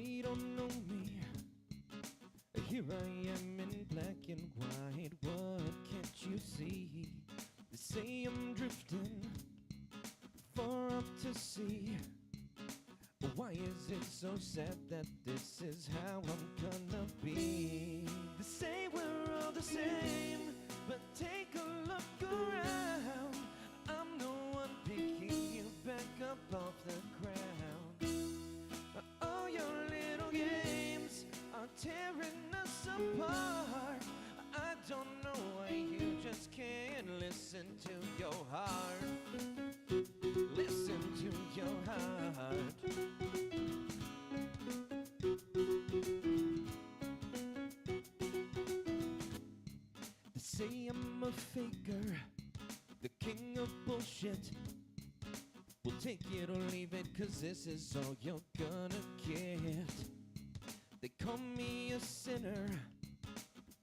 you don't know me. Here I am in black and white. What can't you see? They say I'm drifting far off to sea. Why is it so sad that this is how I'm gonna be? They say we're all the same, but take a look around. I'm the one picking you back up off the ground. All your little games are tearing us apart. I don't know why you just can't listen to your heart. Listen to your heart. They say I'm a faker, the king of bullshit. We'll take it or leave it, 'cause this is all you're gonna get. They call me a sinner,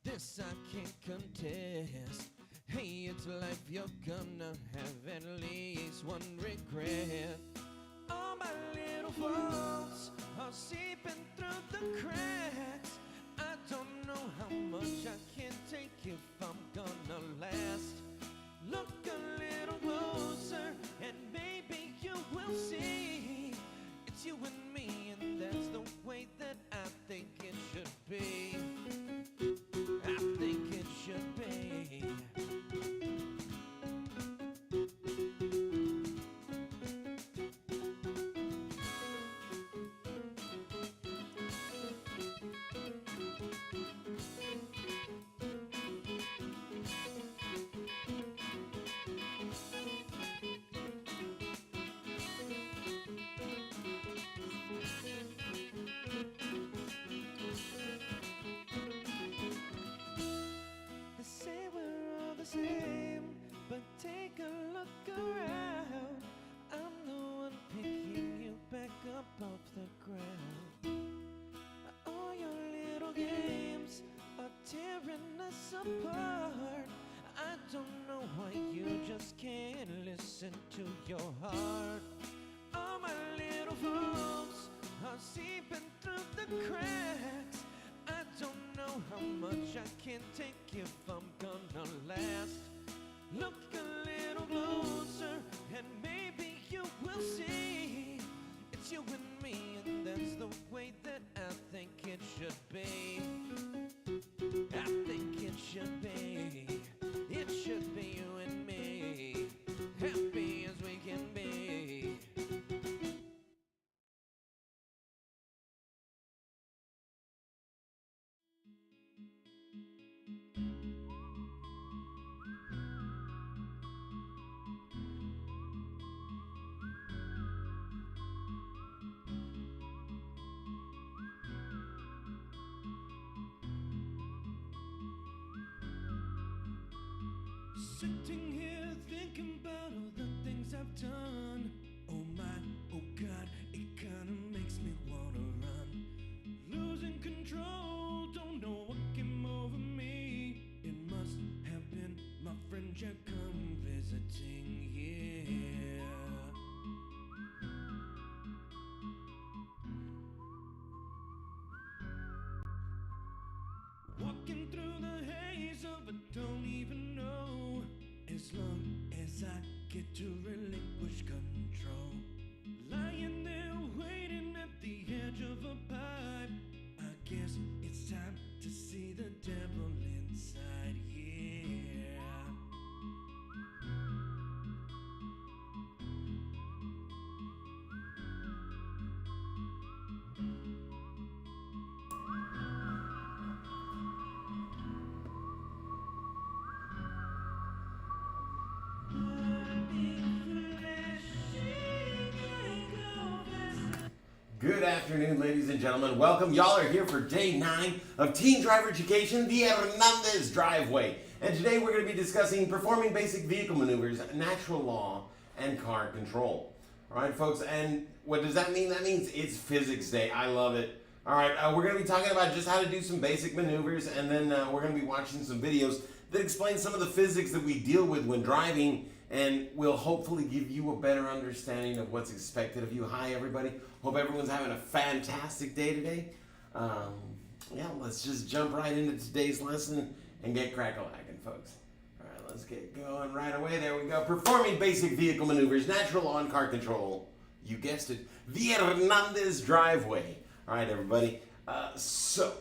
this I can't contest. Hey, it's life, you're gonna have at least one regret. All my little faults are seeping through the cracks. I don't know how much I can take if I'm gonna last. Look a little closer and maybe you will see. It's you and me, and that's the way that I think it should be. I think it should be. Same, but take a look around. I'm the one picking you back up off the ground. All your little games are tearing us apart. I don't know why you just can't listen to your heart. All my little faults are seeping through the cracks. I don't know how much I can take if I'm gonna last. Look a little closer and maybe you will see. It's you and me, and that's the way that I think it should be. I think it should be. It should be you and me, happy as we can be. Sitting here thinking about all the things I've done. Oh my, oh God, it kinda makes me wanna run. Losing control, don't know what came over me. It must have been my friend Jack come visiting here. Walking through the haze of a don't even know. As long as I get to relinquish control. Lying there waiting at the edge of a pipe. I guess it's time to see the devil inside, yeah. Good afternoon, ladies and gentlemen. Welcome. Y'all are here for day 9 of Teen Driver Education, the Hernandez Driveway. And today we're going to be discussing performing basic vehicle maneuvers, natural law, and car control. All right, folks, and what does that mean? That means it's physics day. I love it. All right, we're going to be talking about just how to do some basic maneuvers, and then we're going to be watching some videos that explain some of the physics that we deal with when driving and will hopefully give you a better understanding of what's expected of you. Hi, everybody. Hope everyone's having a fantastic day today. Let's just jump right into today's lesson and get crack-a-lackin', folks. All right, let's get going right away. There we go. Performing basic vehicle maneuvers, natural law and car control. You guessed it, the Hernandez driveway. All right, everybody. So,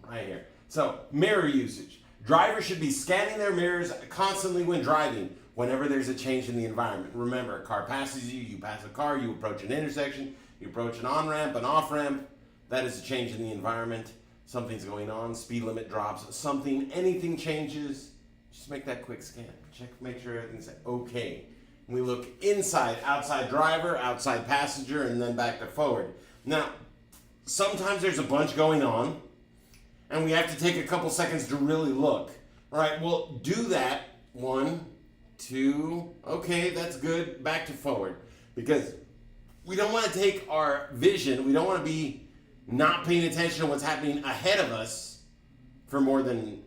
right here. So, mirror usage. Drivers should be scanning their mirrors constantly when driving, whenever there's a change in the environment. Remember, a car passes you, you pass a car, you approach an intersection, you approach an on-ramp, an off-ramp. That is a change in the environment. Something's going on, speed limit drops, anything changes. Just make that quick scan. Check, make sure everything's okay. We look inside, outside driver, outside passenger, and then back to forward. Now, sometimes there's a bunch going on, and we have to take a couple seconds to really look. All right, well, do that. 1, 2, okay, that's good. Back to forward. Because we don't want to take our vision, we don't want to be not paying attention to what's happening ahead of us for more than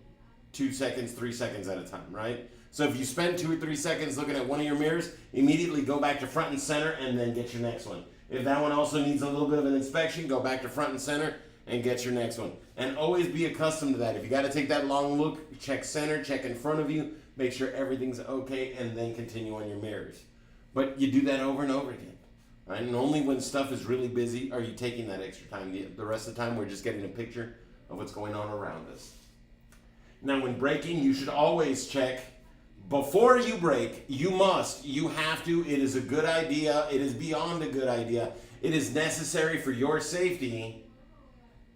2 seconds, 3 seconds at a time, right? So if you spend 2 or 3 seconds looking at one of your mirrors, immediately go back to front and center and then get your next one. If that one also needs a little bit of an inspection, go back to front and center and get your next one. And always be accustomed to that. If you got to take that long look, check center, check in front of you, make sure everything's okay, and then continue on your mirrors. But you do that over and over again. Right? And only when stuff is really busy are you taking that extra time. The rest of the time, we're just getting a picture of what's going on around us. Now, when braking, you should always check. Before you brake, you have to, it is a good idea, it is beyond a good idea, it is necessary for your safety,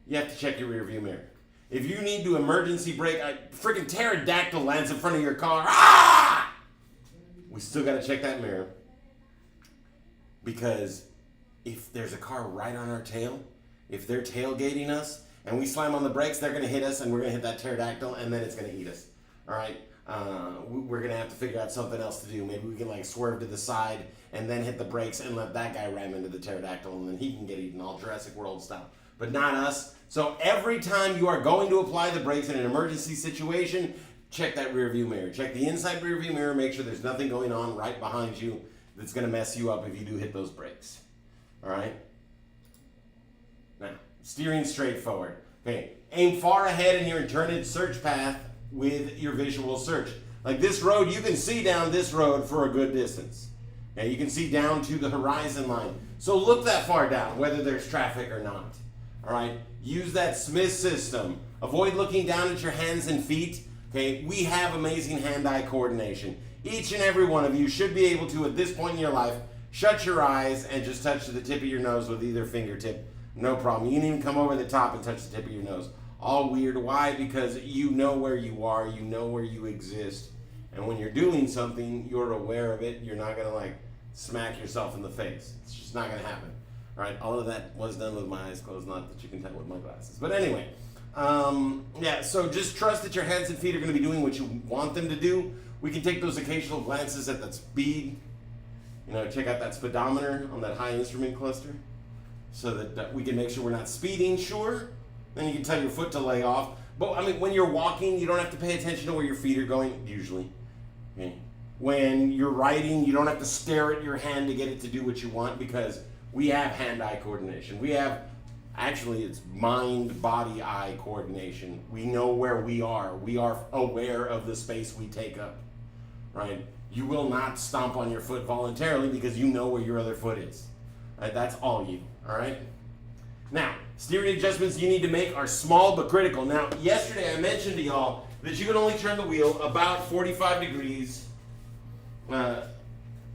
you have to check your rear view mirror. If you need to emergency brake, a freaking pterodactyl lands in front of your car, we still got to check that mirror. Because if there's a car right on our tail, if they're tailgating us, and we slam on the brakes, they're going to hit us, and we're going to hit that pterodactyl, and then it's going to eat us, all right? We're going to have to figure out something else to do. Maybe we can swerve to the side and then hit the brakes and let that guy ram into the pterodactyl, and then he can get eaten, all Jurassic World style. But not us. So every time you are going to apply the brakes in an emergency situation, check that rear view mirror. Check the inside rear view mirror, make sure there's nothing going on right behind you that's going to mess you up if you do hit those brakes. All right? Now, steering straight forward. Okay, aim far ahead in your intended search path with your visual search. Like this road, you can see down this road for a good distance. Okay, you can see down to the horizon line. So look that far down, whether there's traffic or not. All right, use that Smith system. Avoid looking down at your hands and feet. Okay, we have amazing hand-eye coordination. Each and every one of you should be able to, at this point in your life, shut your eyes and just touch to the tip of your nose with either fingertip. No problem. You can even come over the top and touch the tip of your nose. All weird. Why? Because you know where you are, you know where you exist, and when you're doing something, you're aware of it. You're not going to smack yourself in the face. It's just not going to happen. All right, all of that was done with my eyes closed, not that you can tell with my glasses. But anyway, so just trust that your hands and feet are going to be doing what you want them to do. We can take those occasional glances at that speed. Check out that speedometer on that high instrument cluster so that we can make sure we're not speeding, sure. Then you can tell your foot to lay off. But, when you're walking, you don't have to pay attention to where your feet are going, usually. Okay. When you're riding, you don't have to stare at your hand to get it to do what you want because we have hand-eye coordination. We have, actually, it's mind-body-eye coordination. We know where we are. We are aware of the space we take up, right? You will not stomp on your foot voluntarily because you know where your other foot is. Right? That's all you, all right? Now, steering adjustments you need to make are small but critical. Now, yesterday I mentioned to y'all that you can only turn the wheel about 45 degrees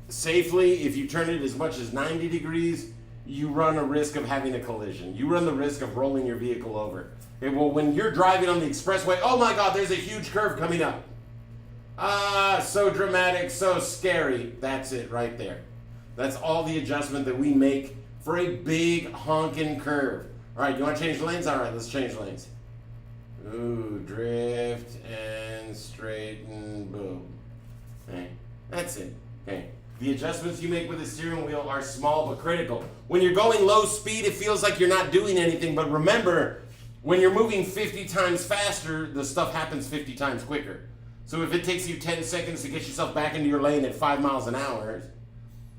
safely. If you turn it as much as 90 degrees, you run a risk of having a collision. You run the risk of rolling your vehicle over. Okay, well, when you're driving on the expressway, oh my God, there's a huge curve coming up. So dramatic, so scary. That's it right there. That's all the adjustment that we make for a big honking curve. All right, you want to change lanes? All right, let's change lanes. Ooh, drift and straighten, boom. Okay, that's it. Okay, the adjustments you make with the steering wheel are small but critical. When you're going low speed, it feels like you're not doing anything, but remember, when you're moving 50 times faster, the stuff happens 50 times quicker. So if it takes you 10 seconds to get yourself back into your lane at 5 miles an hour,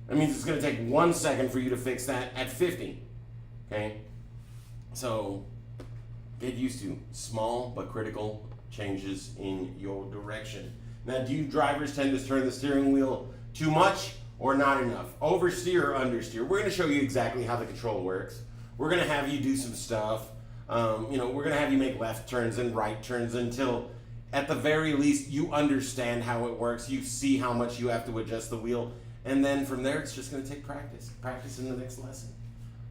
that means it's going to take 1 second for you to fix that at 50. Okay? So get used to small but critical changes in your direction. Now, do you drivers tend to turn the steering wheel too much or not enough? Oversteer or understeer? We're going to show you exactly how the control works. We're going to have you do some stuff. We're going to have you make left turns and right turns until, at the very least, you understand how it works. You see how much you have to adjust the wheel. And then from there, it's just going to take practice. Practice in the next lesson.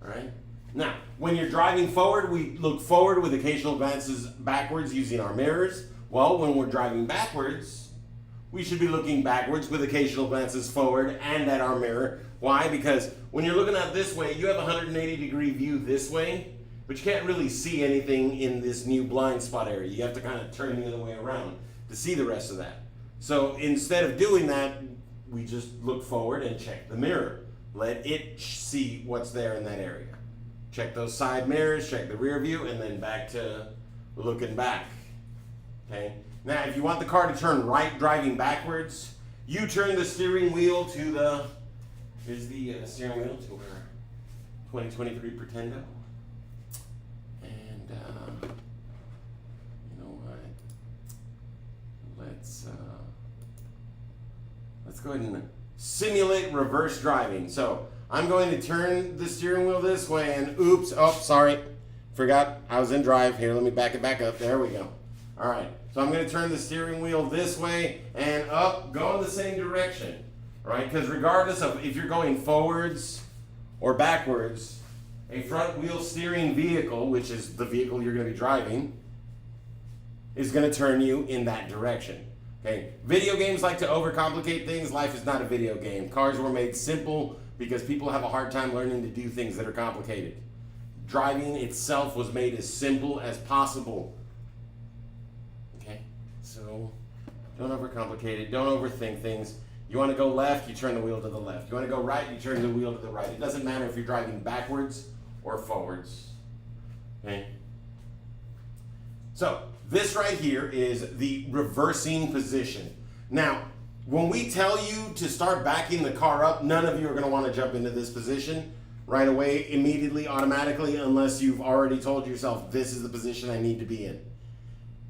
All right? Now, when you're driving forward, we look forward with occasional glances backwards using our mirrors. Well, when we're driving backwards, we should be looking backwards with occasional glances forward and at our mirror. Why? Because when you're looking out this way, you have a 180-degree view this way, but you can't really see anything in this new blind spot area. You have to kind of turn the other way around to see the rest of that. So instead of doing that, we just look forward and check the mirror. Let it see what's there in that area. Check those side mirrors, check the rear view, and then back to looking back. Okay? Now, if you want the car to turn right driving backwards, you turn the steering wheel to the, here's the steering wheel to our 2023 Pretendo. And, you know what? Let's go ahead and simulate reverse driving. So, I'm going to turn the steering wheel this way and oops, oh, sorry. Forgot I was in drive. Here, let me back it back up. There we go. All right. So I'm going to turn the steering wheel this way and up, go in the same direction, right? Because regardless of if you're going forwards or backwards, a front wheel steering vehicle, which is the vehicle you're going to be driving, is going to turn you in that direction. Okay? Video games like to overcomplicate things. Life is not a video game. Cars were made simple because people have a hard time learning to do things that are complicated. Driving itself was made as simple as possible. Okay? So, don't overcomplicate it. Don't overthink things. You want to go left, you turn the wheel to the left. You want to go right, you turn the wheel to the right. It doesn't matter if you're driving backwards or forwards. Okay? So, this right here is the reversing position. Now, when we tell you to start backing the car up, none of you are going to want to jump into this position right away, immediately, automatically, unless you've already told yourself, this is the position I need to be in.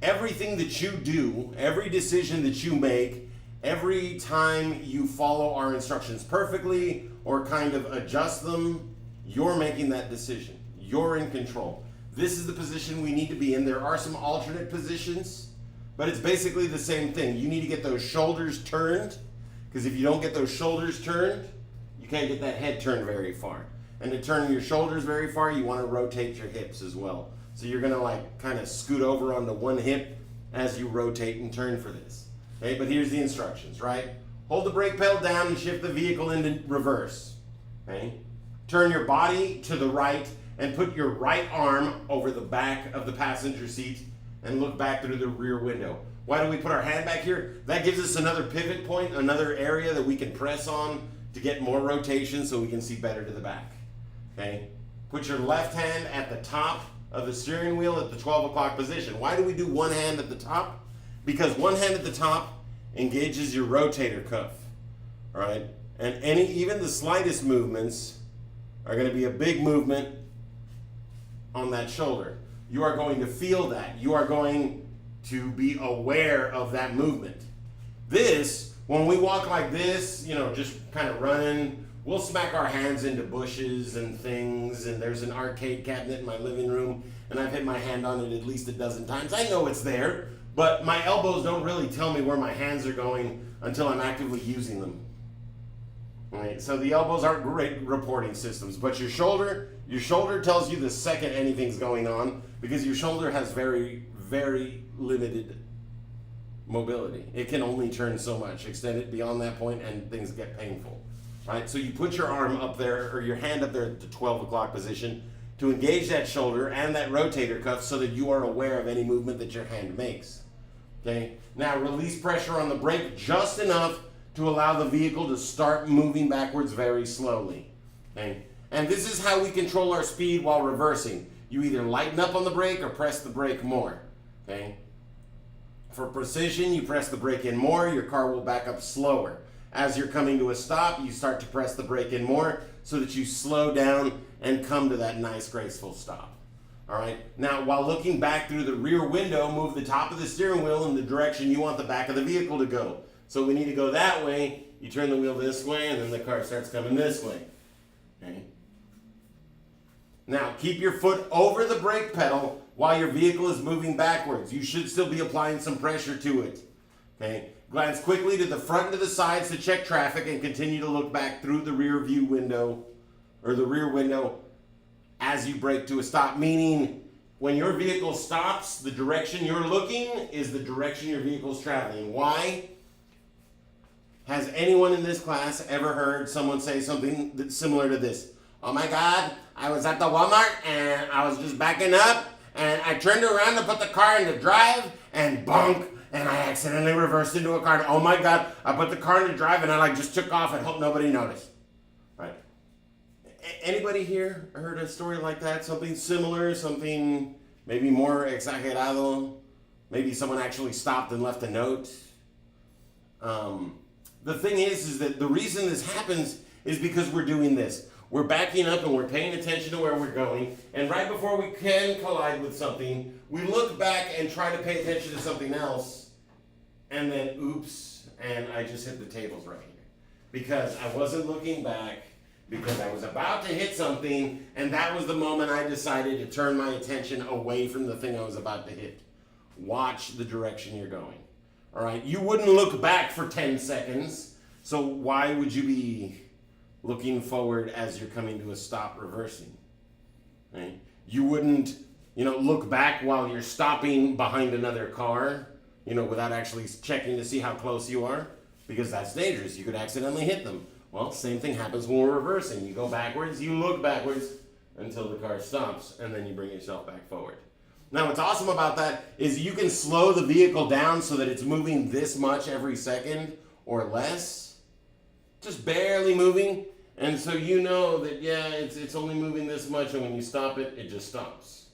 Everything that you do, every decision that you make, every time you follow our instructions perfectly or kind of adjust them, you're making that decision. You're in control. This is the position we need to be in. There are some alternate positions, but it's basically the same thing. You need to get those shoulders turned, because if you don't get those shoulders turned, you can't get that head turned very far. And to turn your shoulders very far, you want to rotate your hips as well. So you're going to like kind of scoot over onto one hip as you rotate and turn for this. Okay, but here's the instructions, right? Hold the brake pedal down and shift the vehicle into reverse. Okay? Turn your body to the right and put your right arm over the back of the passenger seat and look back through the rear window. Why do we put our hand back here? That gives us another pivot point, another area that we can press on to get more rotation so we can see better to the back. Okay? Put your left hand at the top of the steering wheel at the 12 o'clock position. Why do we do one hand at the top? Because one hand at the top engages your rotator cuff, right? And even the slightest movements are going to be a big movement on that shoulder. You are going to feel that. You are going to be aware of that movement. This, when we walk like this, just kind of running, we'll smack our hands into bushes and things, and there's an arcade cabinet in my living room, and I've hit my hand on it at least a dozen times. I know it's there, but my elbows don't really tell me where my hands are going until I'm actively using them. All right, so the elbows aren't great reporting systems, but your shoulder tells you the second anything's going on, because your shoulder has very, very limited mobility. It can only turn so much. Extend it beyond that point and things get painful. Right? So you put your arm up there, or your hand up there at the 12 o'clock position to engage that shoulder and that rotator cuff so that you are aware of any movement that your hand makes. Okay? Now release pressure on the brake just enough to allow the vehicle to start moving backwards very slowly. Okay? And this is how we control our speed while reversing. You either lighten up on the brake or press the brake more. Okay? For precision, you press the brake in more, your car will back up slower. As you're coming to a stop, you start to press the brake in more so that you slow down and come to that nice, graceful stop. All right. Now, while looking back through the rear window, move the top of the steering wheel in the direction you want the back of the vehicle to go. So we need to go that way. You turn the wheel this way, and then the car starts coming this way. Okay. Now, keep your foot over the brake pedal while your vehicle is moving backwards. You should still be applying some pressure to it. Okay. Glance quickly to the front and to the sides to check traffic and continue to look back through the rear view window or the rear window as you brake to a stop. Meaning, when your vehicle stops, the direction you're looking is the direction your vehicle's traveling. Why? Has anyone in this class ever heard someone say something that's similar to this? Oh my God, I was at the Walmart and I was just backing up and I turned around to put the car into drive and bonk, and I accidentally reversed into a car. Oh my God, I put the car into drive and I just took off and hope nobody noticed. Right? Anybody here heard a story like that? Something similar, something maybe more exagerado? Maybe someone actually stopped and left a note? The thing is that the reason this happens is because we're doing this. We're backing up and we're paying attention to where we're going, and right before we can collide with something, we look back and try to pay attention to something else, and then oops, and I just hit the tables right here. Because I wasn't looking back, because I was about to hit something, and that was the moment I decided to turn my attention away from the thing I was about to hit. Watch the direction you're going. All right, you wouldn't look back for 10 seconds, so why would you be looking forward as you're coming to a stop reversing? Right? You wouldn't, look back while you're stopping behind another car, without actually checking to see how close you are, because that's dangerous. You could accidentally hit them. Well, same thing happens when we're reversing. You go backwards, you look backwards until the car stops, and then you bring yourself back forward. Now, what's awesome about that is you can slow the vehicle down so that it's moving this much every second or less, just barely moving. And so you know that, it's only moving this much, and when you stop it, it just stops.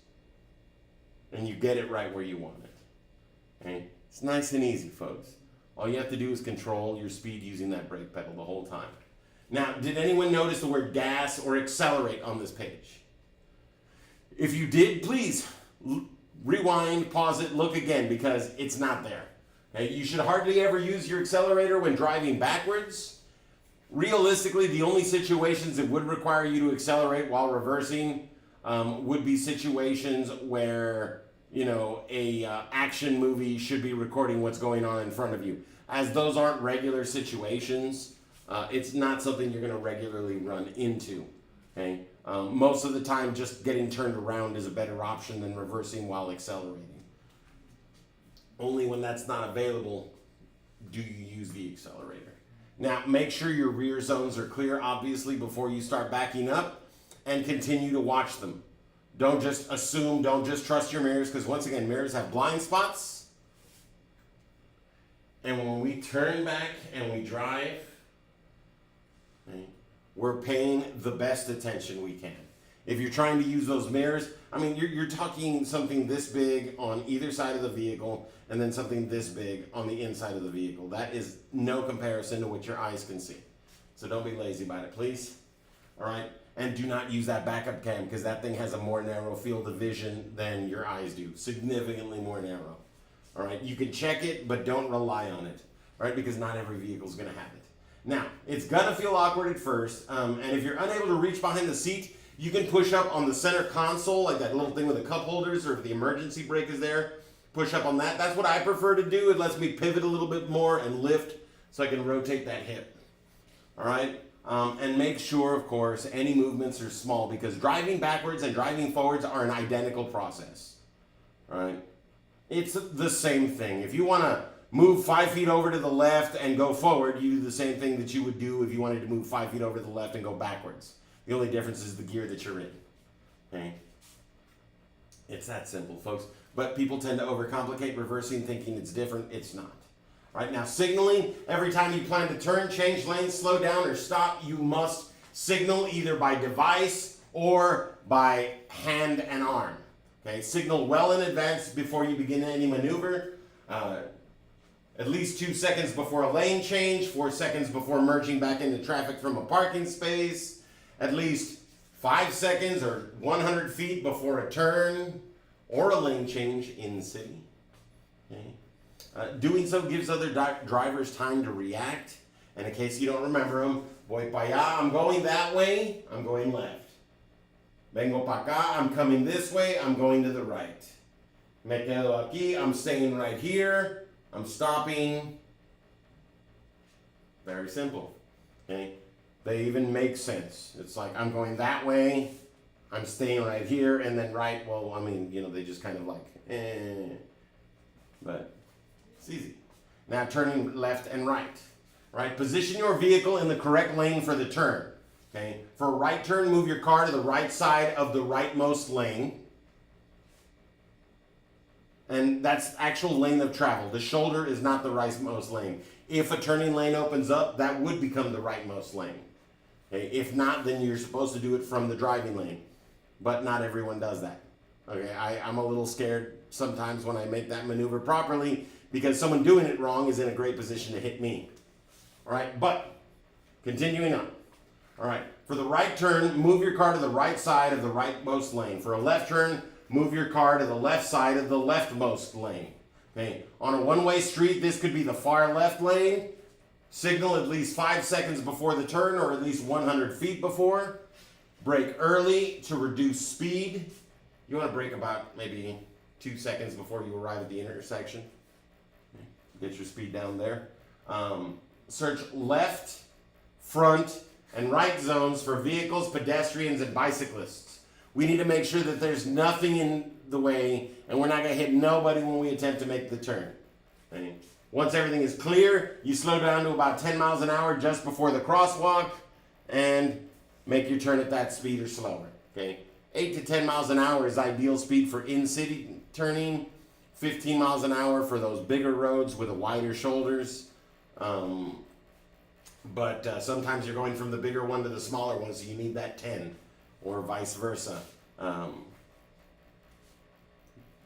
And you get it right where you want it. Okay? It's nice and easy, folks. All you have to do is control your speed using that brake pedal the whole time. Now, did anyone notice the word gas or accelerate on this page? If you did, please rewind, pause it, look again, because it's not there. Okay? You should hardly ever use your accelerator when driving backwards. Realistically, the only situations that would require you to accelerate while reversing would be situations where, a action movie should be recording what's going on in front of you. As those aren't regular situations, it's not something you're going to regularly run into. Okay? Most of the time, just getting turned around is a better option than reversing while accelerating. Only when that's not available do you use the accelerator. Now, make sure your rear zones are clear, obviously, before you start backing up, and continue to watch them. Don't just assume, don't just trust your mirrors, because once again, mirrors have blind spots. And when we turn back and we drive, okay, we're paying the best attention we can. If you're trying to use those mirrors, you're talking something this big on either side of the vehicle and then something this big on the inside of the vehicle. That is no comparison to what your eyes can see. So don't be lazy about it, please. All right? And do not use that backup cam, because that thing has a more narrow field of vision than your eyes do. Significantly more narrow. All right? You can check it, but don't rely on it. All right? Because not every vehicle is going to have it. Now, it's going to feel awkward at first, and if you're unable to reach behind the seat, you can push up on the center console, like that little thing with the cup holders, or if the emergency brake is there, push up on that. That's what I prefer to do. It lets me pivot a little bit more and lift so I can rotate that hip. All right? And make sure, of course, any movements are small, because driving backwards and driving forwards are an identical process. All right? It's the same thing. If you want to move 5 feet over to the left and go forward, you do the same thing that you would do if you wanted to move 5 feet over to the left and go backwards. The only difference is the gear that you're in. Okay? It's that simple, folks. But people tend to overcomplicate reversing, thinking it's different. It's not. Right now, signaling, every time you plan to turn, change lanes, slow down, or stop, you must signal either by device or by hand and arm. Okay? Signal well in advance before you begin any maneuver. At least 2 seconds before a lane change, 4 seconds before merging back into traffic from a parking space, at least 5 seconds or 100 feet before a turn or a lane change in the city. Okay. Doing so gives other drivers time to react. And in case you don't remember them, voy para allá, I'm going that way, I'm going left. Vengo para acá, I'm coming this way, I'm going to the right. Me quedo aquí, I'm staying right here, I'm stopping. Very simple. Okay? They even make sense. It's like I'm going that way, I'm staying right here, and then right, well, I mean, they just kind of like, But it's easy. Now turning left and right. Right? Position your vehicle in the correct lane for the turn. Okay? For a right turn, move your car to the right side of the rightmost lane. And that's actual lane of travel. The shoulder is not the rightmost lane. If a turning lane opens up, that would become the rightmost lane. Okay? If not, then you're supposed to do it from the driving lane. But not everyone does that. Okay? I'm a little scared sometimes when I make that maneuver properly because someone doing it wrong is in a great position to hit me. All right? But continuing on. All right, for the right turn, move your car to the right side of the rightmost lane. For a left turn, move your car to the left side of the leftmost lane. Okay, on a one-way street, this could be the far left lane. Signal at least 5 seconds before the turn or at least 100 feet before. Brake early to reduce speed. You want to brake about maybe 2 seconds before you arrive at the intersection. Get your speed down there. Search left, front, and right zones for vehicles, pedestrians, and bicyclists. We need to make sure that there's nothing in the way and we're not going to hit nobody when we attempt to make the turn. Okay? Once everything is clear, you slow down to about 10 miles an hour just before the crosswalk and make your turn at that speed or slower. Okay? 8 to 10 miles an hour is ideal speed for in-city turning. 15 miles an hour for those bigger roads with the wider shoulders. But sometimes you're going from the bigger one to the smaller one, so you need that 10, or vice versa.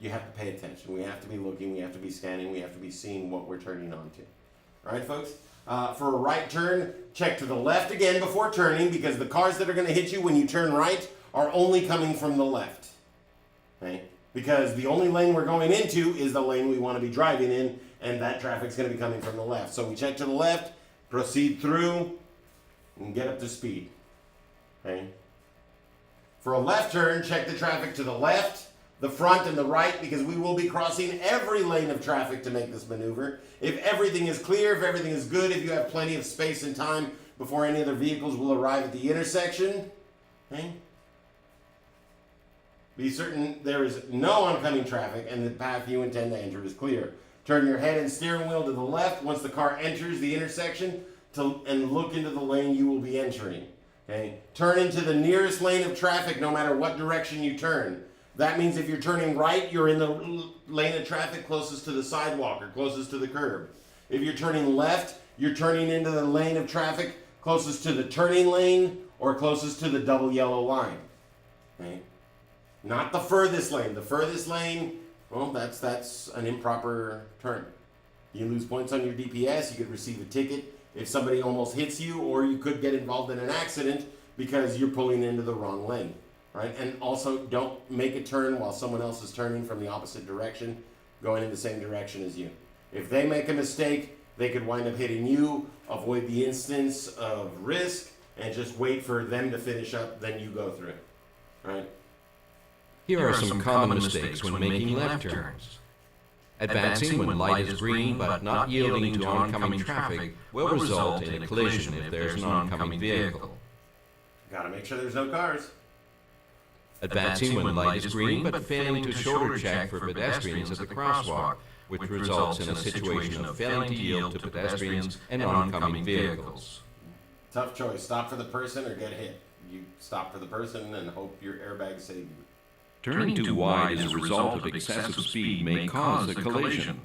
You have to pay attention. We have to be looking, we have to be scanning, we have to be seeing what we're turning onto. All right, folks? For a right turn, check to the left again before turning, because the cars that are going to hit you when you turn right are only coming from the left. Okay? Because the only lane we're going into is the lane we want to be driving in, and that traffic's going to be coming from the left. So we check to the left, proceed through, and get up to speed. Okay? For a left turn, check the traffic to the left, the front, and the right, because we will be crossing every lane of traffic to make this maneuver. If everything is clear, if everything is good, if you have plenty of space and time before any other vehicles will arrive at the intersection, okay? Be certain there is no oncoming traffic and the path you intend to enter is clear. Turn your head and steering wheel to the left once the car enters the intersection and look into the lane you will be entering. Okay? Turn into the nearest lane of traffic no matter what direction you turn. That means if you're turning right, you're in the lane of traffic closest to the sidewalk or closest to the curb. If you're turning left, you're turning into the lane of traffic closest to the turning lane or closest to the double yellow line. Okay? Not the furthest lane. The furthest lane, well, that's an improper turn. You lose points on your DPS, you could receive a ticket if somebody almost hits you, or you could get involved in an accident because you're pulling into the wrong lane. Right? And also, don't make a turn while someone else is turning from the opposite direction, going in the same direction as you. If they make a mistake, they could wind up hitting you. Avoid the instance of risk and just wait for them to finish up, then you go through. Right? Here are some common mistakes when making left turns. Advancing when light is green but not yielding to oncoming traffic will result in a collision if there is an oncoming vehicle. Gotta make sure there's no cars. Advancing when light is green but failing to shoulder check for pedestrians at the crosswalk, which results in a situation of failing to yield to pedestrians and oncoming vehicles. Tough choice. Stop for the person or get hit. You stop for the person and hope your airbag save you. Turning too wide as a result of excessive speed may cause a collision.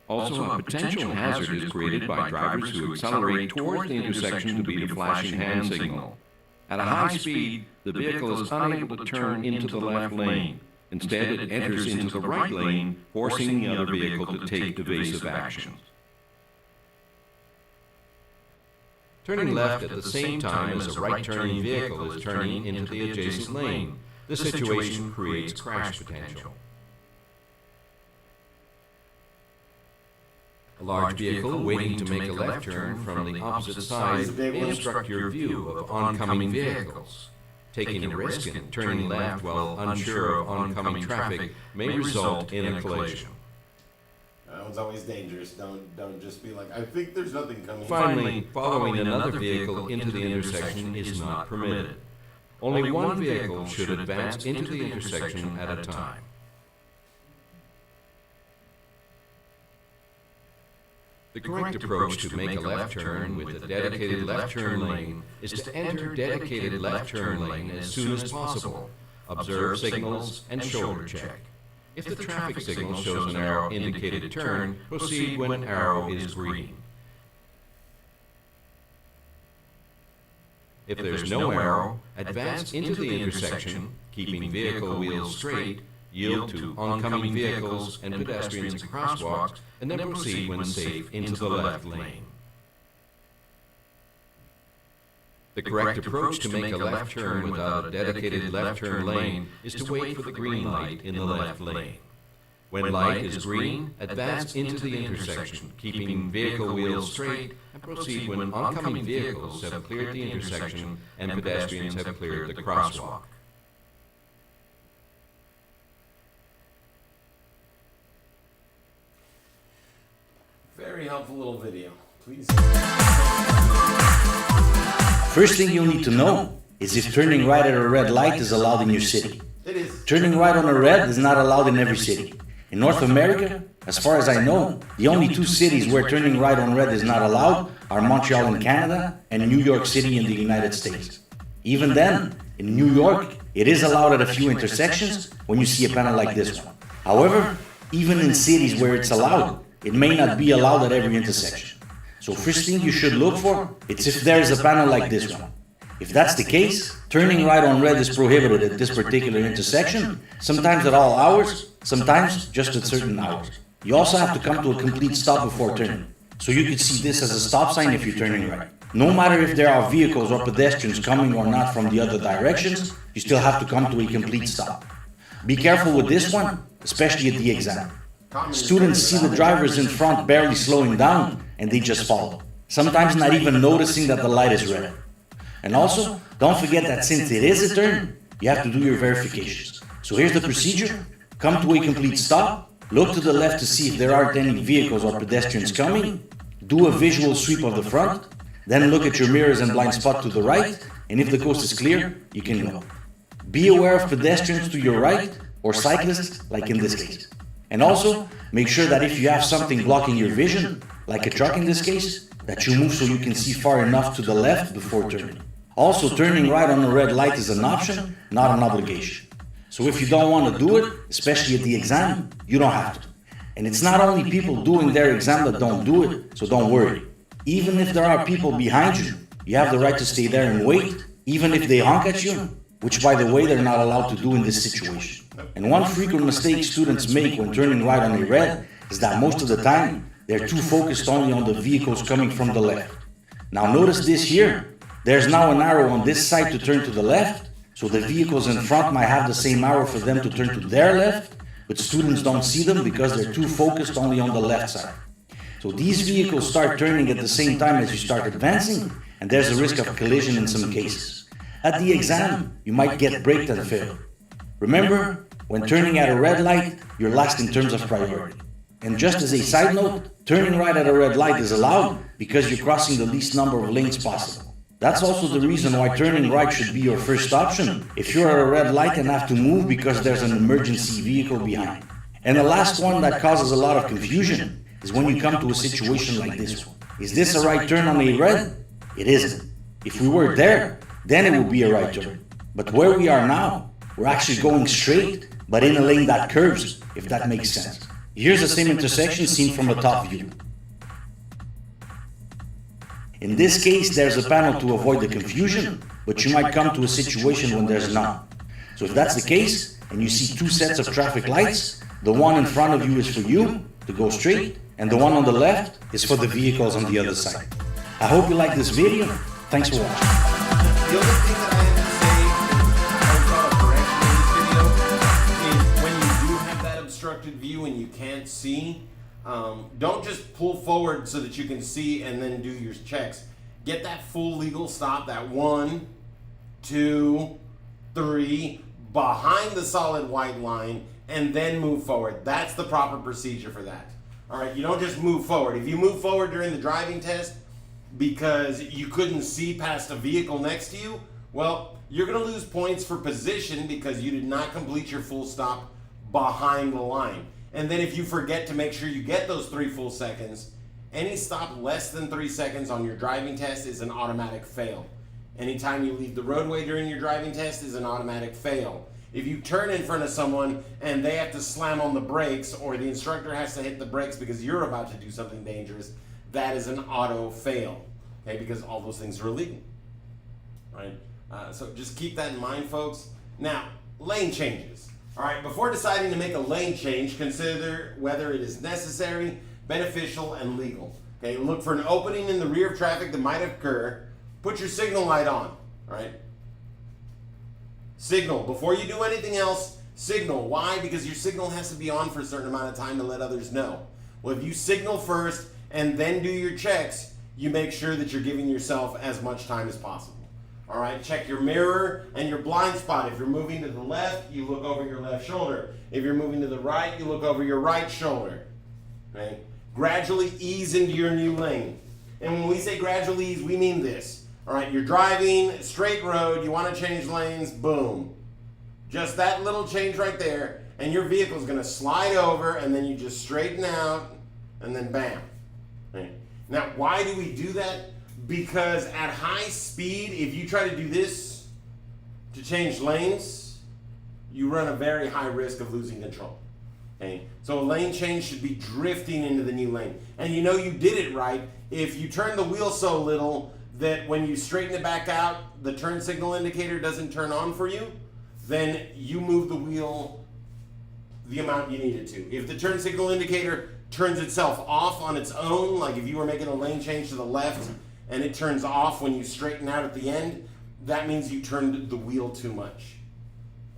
Also, a potential hazard is created by drivers who accelerate towards the intersection to beat a flashing hand signal. At a high speed, the vehicle is unable to turn into the left lane. Instead, it enters into the right lane, forcing the other vehicle to take evasive actions. Turning left at the same time as a right-turning vehicle is turning into the adjacent lane. This situation creates crash potential. A large vehicle waiting to make a left turn from the opposite side may obstruct your view of oncoming vehicles. Taking a risk and turning left while unsure of oncoming traffic may result in a collision. That one's always dangerous. Don't just be like, I think there's nothing coming. Finally, following another vehicle into the intersection is not permitted. Only one vehicle should advance into the intersection at a time. The correct approach to make a left turn with a dedicated left turn lane is to enter dedicated left turn lane as soon as possible, observe signals, and shoulder check. If the traffic signal shows an arrow indicated turn, proceed when arrow is green. If there's no arrow, advance into the intersection, keeping vehicle wheels straight, yield to oncoming vehicles and pedestrians and crosswalks, and then proceed when safe into the left lane. The correct approach to make a left turn without a dedicated left turn lane is to wait for the green light in the left lane. When light is green, advance into the intersection, keeping vehicle wheels straight, and proceed when oncoming vehicles have cleared the intersection and pedestrians have cleared the crosswalk. Very helpful little video. Please. First thing you'll need to know is if turning right at a red light is allowed in your city. It is. Turning right on a red is not allowed in every city. In North America, as far as I know, the only two cities where turning right on red is not allowed are Montreal in Canada and New York City in the United States. Even then, in New York, it is allowed at a few intersections when you see a panel like this one. However, even in cities where it's allowed, it may not be allowed at every intersection. So first thing you should look for, it's if there is a panel like this one. If that's the case, turning right on red is prohibited at this particular intersection, sometimes at all hours, sometimes just at certain hours. You also have to come to a complete stop before turning. So you could see this as a stop sign if you're turning right. No matter if there are vehicles or pedestrians coming or not from the other directions, you still have to come to a complete stop. Be careful with this one, especially at the exam. Students see the drivers in front barely slowing down and they just follow, sometimes not even noticing that the light is red. And also, don't forget that since it is a turn, you have to do your verifications. So here's the procedure. Come to a complete stop, look to the left to see if there aren't any vehicles or pedestrians coming, do a visual sweep of the front, then look at your mirrors and blind spot to the right, and if the coast is clear, you can go. Be aware of pedestrians to your right or cyclists, like in this case. And also, make sure that if you have something blocking your vision, like a truck in this case, that you move so you can see far enough to the left before turning. Also, turning right on a red light is an option, not an obligation. So if you don't want to do it, especially at the exam, you don't have to. And it's not only people doing their exam that don't do it, so don't worry. Even if there are people behind you, you have the right to stay there and wait, even if they honk at you, which by the way they're not allowed to do in this situation. And one frequent mistake students make when turning right on a red is that most of the time they're too focused only on the vehicles coming from the left. Now notice this here. There's now an arrow on this side to turn to the left, so the vehicles in front might have the same arrow for them to turn to their left, but students don't see them because they're too focused only on the left side. So these vehicles start turning at the same time as you start advancing, and there's a risk of collision in some cases. At the exam, you might get braked and fail. Remember, when turning at a red light, you're last in terms of priority. And just as a side note, turning right at a red light is allowed because you're crossing the least number of lanes possible. That's also the reason why turning right should be your first option if you're at a red light and have to move because there's an emergency vehicle behind. And the last one that causes a lot of confusion is when you come to a situation like this one. Is this a right turn on a red? It isn't. If we were there, then it would be a right turn. But where we are now, we're actually going straight, but in a lane that curves, if that makes sense. Here's the same intersection seen from a top view. In this case, there's a panel to avoid the confusion, but you might come to a situation when there's none. So if that's the case, and you see two sets of traffic lights, the one in front of you is for you to go straight, and the one on the left is for the vehicles on the other side. I hope you like this video. Thanks for watching. The only thing that I have to say, and I would call a correction in this video, is when you do have that obstructed view and you can't see, don't just pull forward so that you can see and then do your checks. Get that full legal stop, that 1, 2, 3, behind the solid white line, and then move forward. That's the proper procedure for that. All right, you don't just move forward. If you move forward during the driving test because you couldn't see past a vehicle next to you, well, you're going to lose points for position because you did not complete your full stop behind the line. And then if you forget to make sure you get those 3 full seconds, any stop less than 3 seconds on your driving test is an automatic fail. Anytime you leave the roadway during your driving test is an automatic fail. If you turn in front of someone and they have to slam on the brakes, or the instructor has to hit the brakes because you're about to do something dangerous, that is an auto fail, okay? Because all those things are illegal, right? So just keep that in mind, folks. Now, lane changes. All right, before deciding to make a lane change, consider whether it is necessary, beneficial, and legal. Okay, look for an opening in the rear of traffic that might occur. Put your signal light on, all right? Signal. Before you do anything else, signal. Why? Because your signal has to be on for a certain amount of time to let others know. Well, if you signal first and then do your checks, you make sure that you're giving yourself as much time as possible. All right, check your mirror and your blind spot. If you're moving to the left, you look over your left shoulder. If you're moving to the right, you look over your right shoulder. Okay? Gradually ease into your new lane. And when we say gradually ease, we mean this. All right, you're driving straight road, you want to change lanes, boom. Just that little change right there, and your vehicle's going to slide over, and then you just straighten out, and then bam. Okay. Now, why do we do that? Because at high speed, if you try to do this to change lanes, you run a very high risk of losing control. Okay? So a lane change should be drifting into the new lane. And you know you did it right if you turn the wheel so little that when you straighten it back out, the turn signal indicator doesn't turn on for you, then you move the wheel the amount you need it to. If the turn signal indicator turns itself off on its own, like if you were making a lane change to the left and it turns off when you straighten out at the end, that means you turned the wheel too much.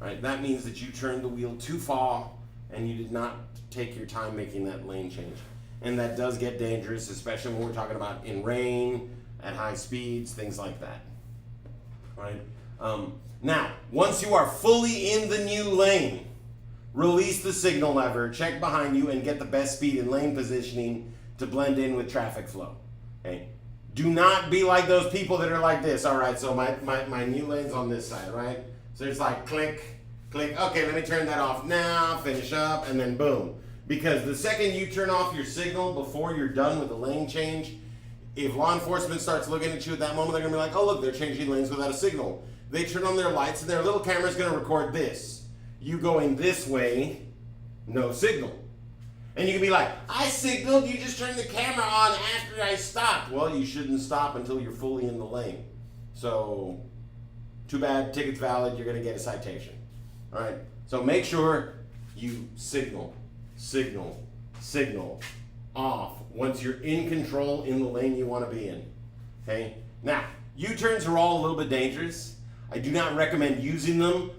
Right? That means that you turned the wheel too far and you did not take your time making that lane change. And that does get dangerous, especially when we're talking about in rain, at high speeds, things like that. Right? Now, once you are fully in the new lane, release the signal lever, check behind you, and get the best speed and lane positioning to blend in with traffic flow. Okay? Do not be like those people that are like this. All right, so my new lane's on this side, right? So it's like click, click. Okay, let me turn that off now, finish up, and then boom. Because the second you turn off your signal before you're done with the lane change, if law enforcement starts looking at you at that moment, they're going to be like, oh, look, they're changing lanes without a signal. They turn on their lights, and their little camera's going to record this. You going this way, no signal. And you can be like, I signaled, you just turned the camera on after I stopped. Well, you shouldn't stop until you're fully in the lane. So, too bad, ticket's valid, you're going to get a citation. All right? So make sure you signal, signal, signal off once you're in control in the lane you want to be in. Okay? Now, U-turns are all a little bit dangerous. I do not recommend using them.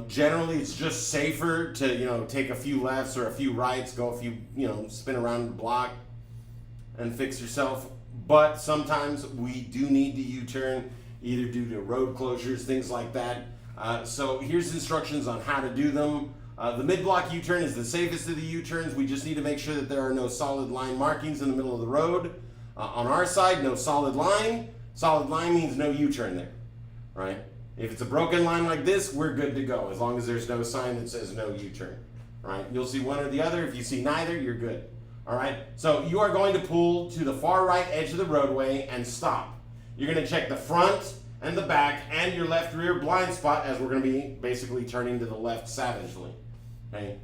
Generally, it's just safer to, take a few lefts or a few rights, go a few, spin around the block and fix yourself. But sometimes we do need to U-turn, either due to road closures, things like that. So here's instructions on how to do them. The mid-block U-turn is the safest of the U-turns. We just need to make sure that there are no solid line markings in the middle of the road. On our side, no solid line. Solid line means no U-turn there, right? If it's a broken line like this, we're good to go, as long as there's no sign that says no U-turn, right? You'll see one or the other. If you see neither, you're good, all right? So you are going to pull to the far right edge of the roadway and stop. You're going to check the front and the back and your left rear blind spot, as we're going to be basically turning to the left savagely, okay?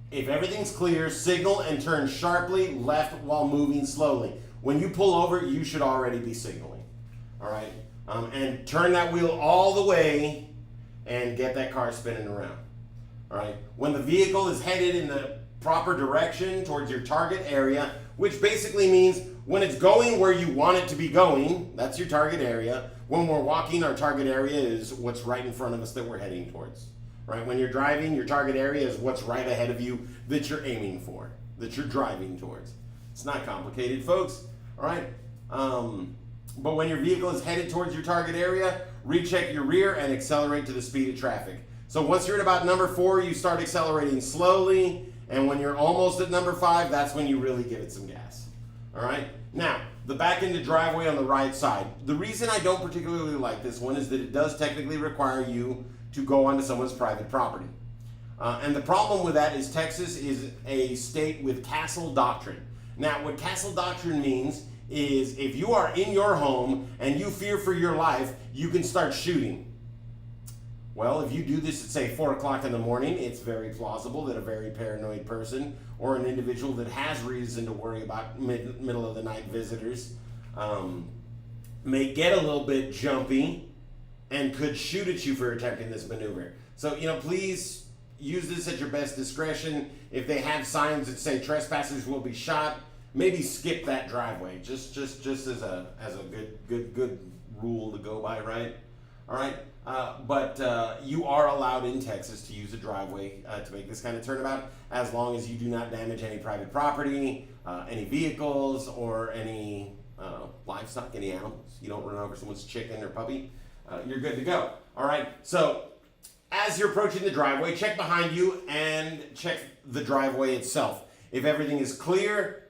If everything's clear, signal and turn sharply left while moving slowly. When you pull over, you should already be signaling, all right? And turn that wheel all the way and get that car spinning around. All right. When the vehicle is headed in the proper direction towards your target area, which basically means when it's going where you want it to be going, that's your target area. When we're walking, our target area is what's right in front of us that we're heading towards. Right? When you're driving, your target area is what's right ahead of you that you're aiming for, that you're driving towards. It's not complicated, folks. All right. But when your vehicle is headed towards your target area, recheck your rear and accelerate to the speed of traffic. So once you're at about number 4, you start accelerating slowly. And when you're almost at number 5, that's when you really give it some gas. All right. Now, the back into driveway on the right side. The reason I don't particularly like this one is that it does technically require you to go onto someone's private property. And the problem with that is Texas is a state with castle doctrine. Now, what castle doctrine means is if you are in your home and you fear for your life, you can start shooting. Well, if you do this at, say, 4 o'clock in the morning, it's very plausible that a very paranoid person or an individual that has reason to worry about middle of the night visitors may get a little bit jumpy and could shoot at you for attempting this maneuver. So, please use this at your best discretion. If they have signs that say trespassers will be shot, maybe skip that driveway. Just as a good rule to go by, right? All right. But you are allowed in Texas to use a driveway to make this kind of turnabout, as long as you do not damage any private property, any vehicles, or any livestock, any animals. You don't run over someone's chicken or puppy. You're good to go. All right. So as you're approaching the driveway, check behind you and check the driveway itself. If everything is clear,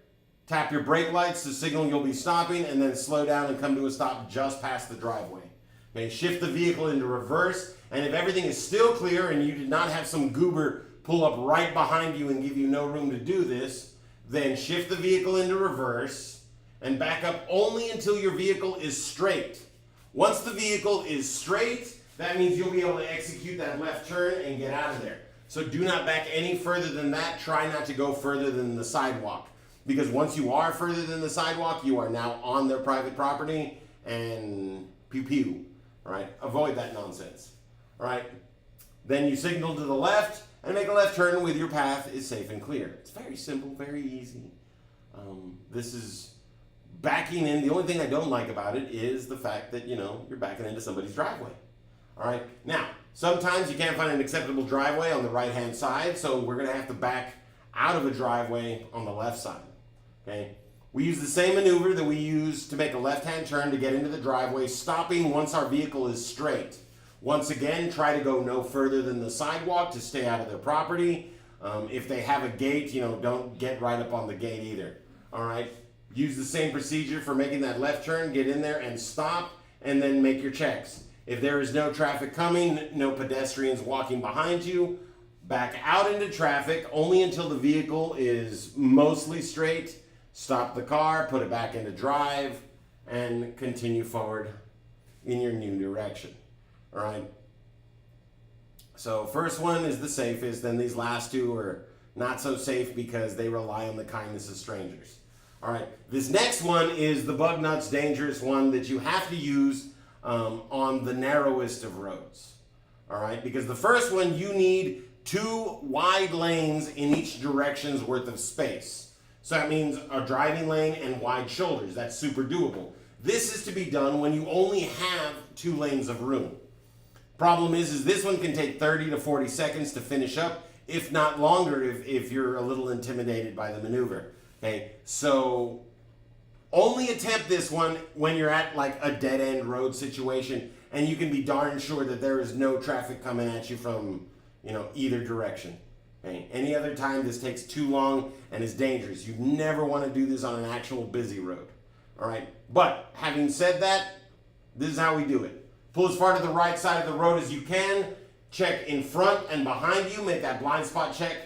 tap your brake lights to signal you'll be stopping, and then slow down and come to a stop just past the driveway. Okay, shift the vehicle into reverse, and if everything is still clear and you did not have some goober pull up right behind you and give you no room to do this, then shift the vehicle into reverse and back up only until your vehicle is straight. Once the vehicle is straight, that means you'll be able to execute that left turn and get out of there. So do not back any further than that. Try not to go further than the sidewalk, because once you are further than the sidewalk, you are now on their private property, and pew pew. All right, avoid that nonsense. All right, then you signal to the left and make a left turn with your path is safe and clear. It's very simple, very easy. This is backing in. The only thing I don't like about it is the fact that, you're backing into somebody's driveway. All right, now, sometimes you can't find an acceptable driveway on the right-hand side, so we're going to have to back out of a driveway on the left side. Okay. We use the same maneuver that we use to make a left-hand turn to get into the driveway, stopping once our vehicle is straight. Once again, try to go no further than the sidewalk to stay out of their property. If they have a gate, don't get right up on the gate either. All right. Use the same procedure for making that left turn, get in there and stop, and then make your checks. If there is no traffic coming, no pedestrians walking behind you, back out into traffic only until the vehicle is mostly straight. Stop the car, put it back into drive, and continue forward in your new direction. All right. So first one is the safest, then these last two are not so safe because they rely on the kindness of strangers. All right. This next one is the bug nuts dangerous one that you have to use on the narrowest of roads. All right. Because the first one, you need 2 wide lanes in each direction's worth of space. So that means a driving lane and wide shoulders. That's super doable. This is to be done when you only have 2 lanes of room. Problem is this one can take 30 to 40 seconds to finish up, if not longer if you're a little intimidated by the maneuver. Okay, so only attempt this one when you're at like a dead-end road situation and you can be darn sure that there is no traffic coming at you from, either direction. Okay. Any other time, this takes too long and is dangerous. You never want to do this on an actual busy road. All right. But having said that, this is how we do it. Pull as far to the right side of the road as you can. Check in front and behind you. Make that blind spot check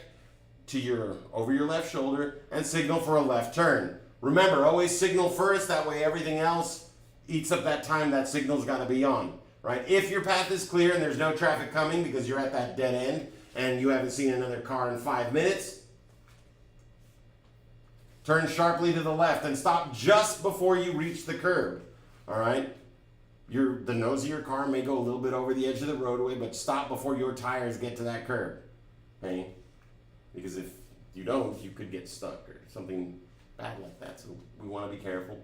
to over your left shoulder and signal for a left turn. Remember, always signal first. That way everything else eats up that time that signal's got to be on. Right. If your path is clear and there's no traffic coming because you're at that dead end, and you haven't seen another car in 5 minutes, turn sharply to the left and stop just before you reach the curb. All right? The nose of your car may go a little bit over the edge of the roadway, but stop before your tires get to that curb. Okay? Because if you don't, you could get stuck or something bad like that. So we want to be careful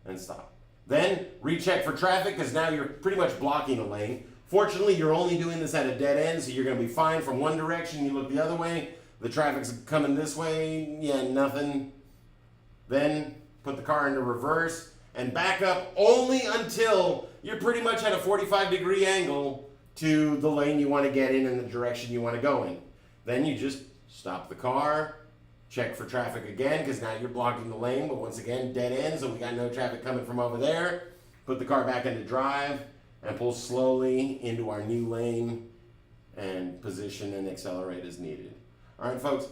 and stop. Then recheck for traffic, because now you're pretty much blocking a lane. Fortunately, you're only doing this at a dead end, so you're going to be fine from one direction. You look the other way, the traffic's coming this way, yeah, nothing. Then put the car into reverse and back up only until you're pretty much at a 45-degree angle to the lane you want to get in and the direction you want to go in. Then you just stop the car, check for traffic again, because now you're blocking the lane, but once again, dead end, so we got no traffic coming from over there. Put the car back into drive and pull slowly into our new lane and position and accelerate as needed. All right, folks.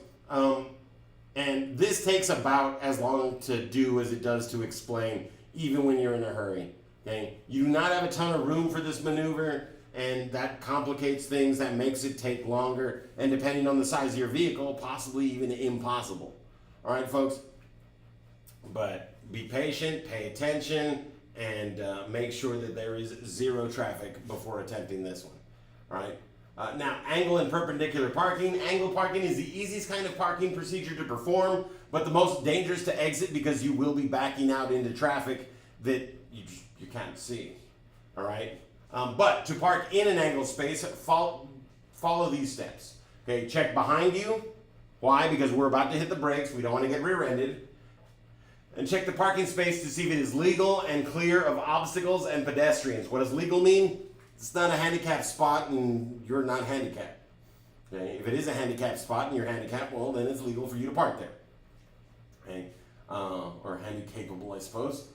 And this takes about as long to do as it does to explain, even when you're in a hurry. Okay? You do not have a ton of room for this maneuver, and that complicates things, that makes it take longer, and depending on the size of your vehicle, possibly even impossible. All right, folks? But be patient, pay attention, and make sure that there is zero traffic before attempting this one. All right? Now, angle and perpendicular parking. Angle parking is the easiest kind of parking procedure to perform, but the most dangerous to exit, because you will be backing out into traffic that you can't see. All right? But to park in an angled space, follow these steps. Okay, check behind you. Why? Because we're about to hit the brakes. We don't want to get rear-ended. And check the parking space to see if it is legal and clear of obstacles and pedestrians. What does legal mean? It's not a handicapped spot and you're not handicapped. Okay? If it is a handicapped spot and you're handicapped, well, then it's legal for you to park there. Okay? Or handicapable, I suppose.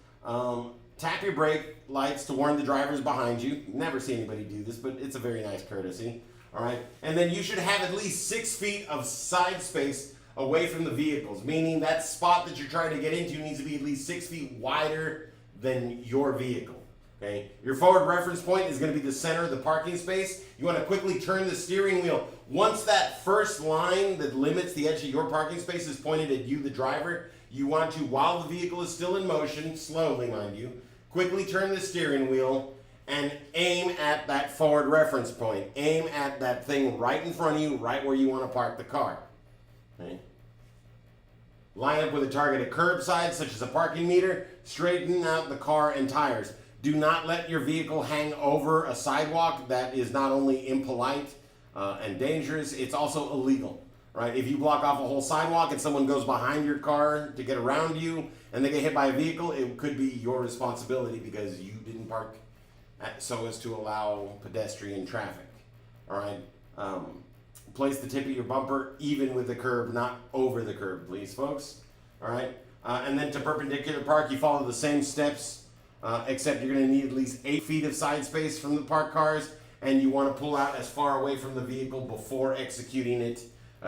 Tap your brake lights to warn the drivers behind you. Never see anybody do this, but it's a very nice courtesy. All right? And then you should have at least 6 feet of side space away from the vehicles, meaning that spot that you're trying to get into needs to be at least 6 feet wider than your vehicle. Okay? Your forward reference point is going to be the center of the parking space. You want to quickly turn the steering wheel. Once that first line that limits the edge of your parking space is pointed at you, the driver, you want to, while the vehicle is still in motion, slowly mind you, quickly turn the steering wheel and aim at that forward reference point. Aim at that thing right in front of you, right where you want to park the car. Okay? Line up with a target at curbside, such as a parking meter. Straighten out the car and tires. Do not let your vehicle hang over a sidewalk. That is not only impolite and dangerous, it's also illegal. Right? If you block off a whole sidewalk and someone goes behind your car to get around you and they get hit by a vehicle, it could be your responsibility because you didn't park so as to allow pedestrian traffic. All right? Place the tip of your bumper even with the curb, not over the curb, please, folks. All right? And then to perpendicular park, you follow the same steps, except you're going to need at least 8 feet of side space from the parked cars, and you want to pull out as far away from the vehicle before executing it,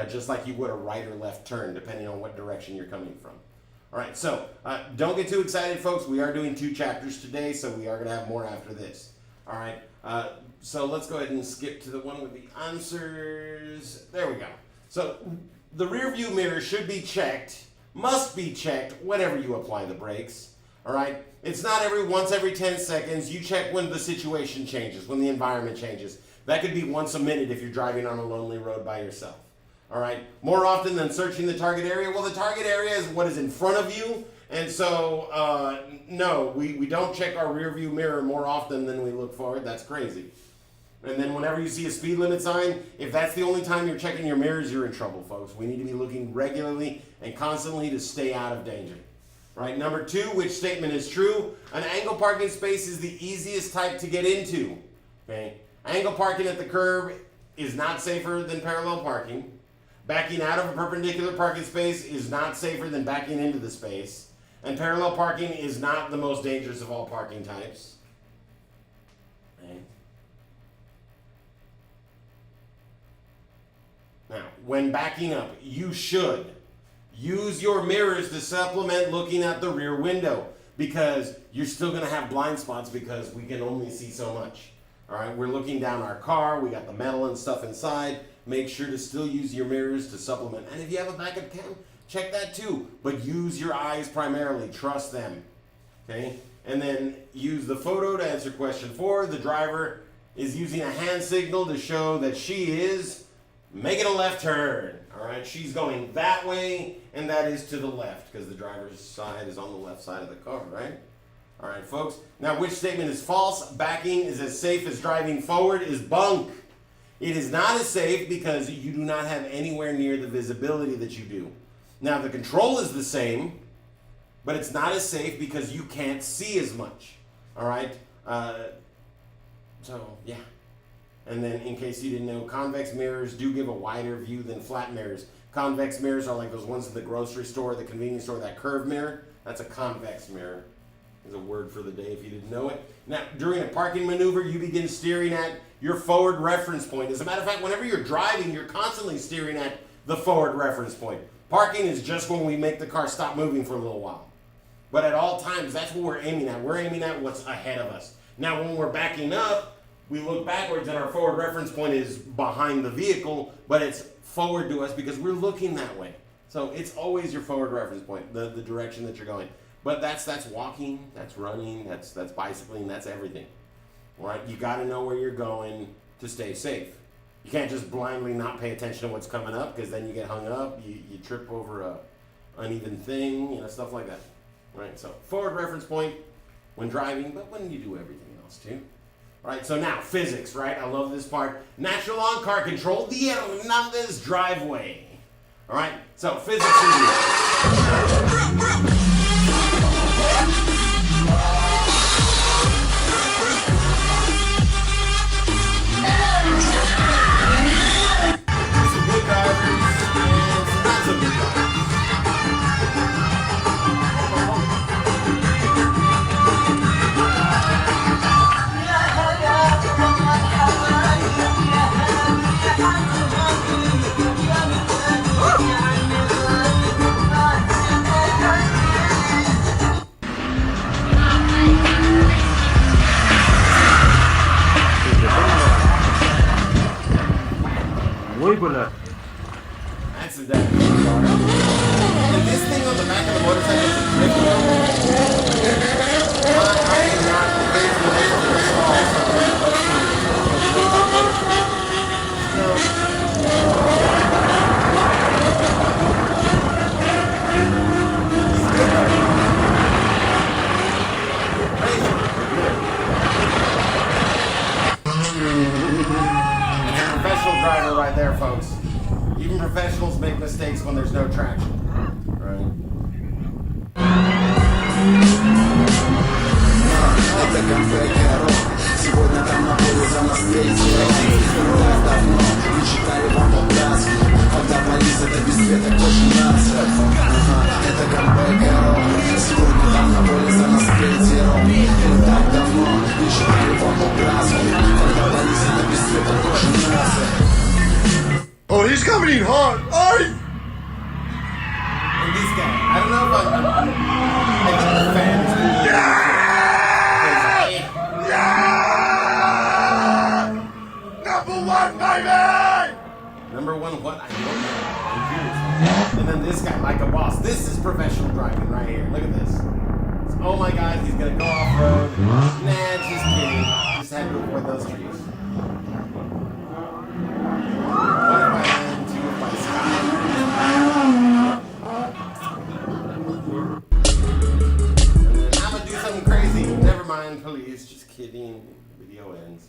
just like you would a right or left turn, depending on what direction you're coming from. All right, so don't get too excited, folks. We are doing 2 chapters today, so we are going to have more after this. All right, so let's go ahead and skip to the one with the answers. There we go. So the rear view mirror should be checked, must be checked whenever you apply the brakes. All right, it's not once every 10 seconds. You check when the situation changes, when the environment changes. That could be once a minute if you're driving on a lonely road by yourself. All right, more often than searching the target area. Well, the target area is what is in front of you. And so, no, we don't check our rear view mirror more often than we look forward. That's crazy. And then whenever you see a speed limit sign, if that's the only time you're checking your mirrors, you're in trouble, folks. We need to be looking regularly and constantly to stay out of danger. Right, number 2, which statement is true? An angle parking space is the easiest type to get into. Okay? Angle parking at the curb is not safer than parallel parking. Backing out of a perpendicular parking space is not safer than backing into the space. And parallel parking is not the most dangerous of all parking types. Okay. Now, when backing up, you should use your mirrors to supplement looking at the rear window, because you're still going to have blind spots because we can only see so much. All right, we're looking down our car. We got the metal and stuff inside. Make sure to still use your mirrors to supplement. And if you have a backup cam, check that too. But use your eyes primarily. Trust them. Okay? And then use the photo to answer question 4. The driver is using a hand signal to show that she is making a left turn. All right, she's going that way, and that is to the left because the driver's side is on the left side of the car, right? All right, folks. Now, which statement is false? Backing is as safe as driving forward is bunk. It is not as safe because you do not have anywhere near the visibility that you do. Now, the control is the same, but it's not as safe because you can't see as much. All right? So, yeah. And then, in case you didn't know, convex mirrors do give a wider view than flat mirrors. Convex mirrors are like those ones in the grocery store, the convenience store, that curved mirror. That's a convex mirror. There's a word for the day if you didn't know it. Now, during a parking maneuver, you begin steering at your forward reference point. As a matter of fact, whenever you're driving, you're constantly steering at the forward reference point. Parking is just when we make the car stop moving for a little while. But at all times, that's what we're aiming at. We're aiming at what's ahead of us. Now, when we're backing up, we look backwards and our forward reference point is behind the vehicle, but it's forward to us because we're looking that way. So it's always your forward reference point, the direction that you're going. But that's walking, that's running, that's bicycling, that's everything. All right? You got to know where you're going to stay safe. You can't just blindly not pay attention to what's coming up because then you get hung up, you trip over a uneven thing, stuff like that. Right? So forward reference point when driving, but when you do everything else too. All right, so now physics, right? I love this part. Natural law and car control, the Hernandez driveway. All right, so physics review. That's the deck. And this thing on the back of the motorcycle is a drift wheel. I am not crazy with this to install something. It's a professional driver right there, folks. Even professionals make mistakes when there's no traction. Right? Oh, he's coming in hard. Oh! And this guy, I don't know if I'm a fan. Yeah! Number one, baby! Number one, what? I don't know. I'm curious. And then this guy, like a boss. This is professional driving right here. Look at this. Oh my God, he's gonna go off road. Nah, just kidding. Just had to avoid those trees. What if I land to my sky? And then I'm gonna do something crazy. Never mind, police. Just kidding. Video ends.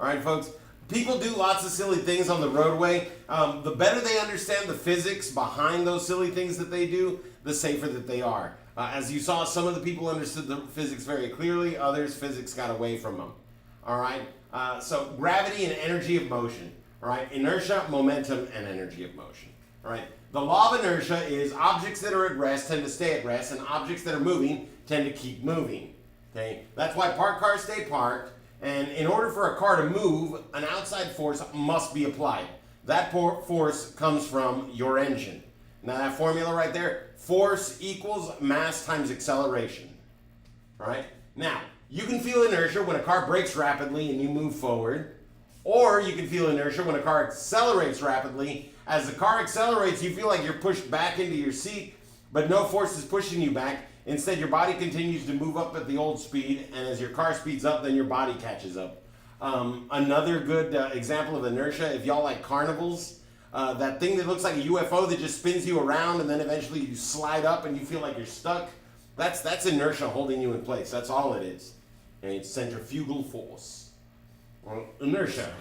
All right, folks. People do lots of silly things on the roadway. The better they understand the physics behind those silly things that they do, the safer that they are. As you saw, some of the people understood the physics very clearly. Others, physics got away from them. All right? So gravity and energy of motion. All right? Inertia, momentum, and energy of motion. All right? The law of inertia is objects that are at rest tend to stay at rest, and objects that are moving tend to keep moving. Okay? That's why parked cars stay parked. And in order for a car to move, an outside force must be applied. That force comes from your engine. Now that formula right there, force equals mass times acceleration. Right? Now, you can feel inertia when a car brakes rapidly and you move forward. Or you can feel inertia when a car accelerates rapidly. As the car accelerates, you feel like you're pushed back into your seat, but no force is pushing you back. Instead, your body continues to move up at the old speed, and as your car speeds up, then your body catches up. Another good example of inertia, if y'all like carnivals, that thing that looks like a UFO that just spins you around and then eventually you slide up and you feel like you're stuck. That's inertia holding you in place. That's all it is. And it's centrifugal force. Well, inertia.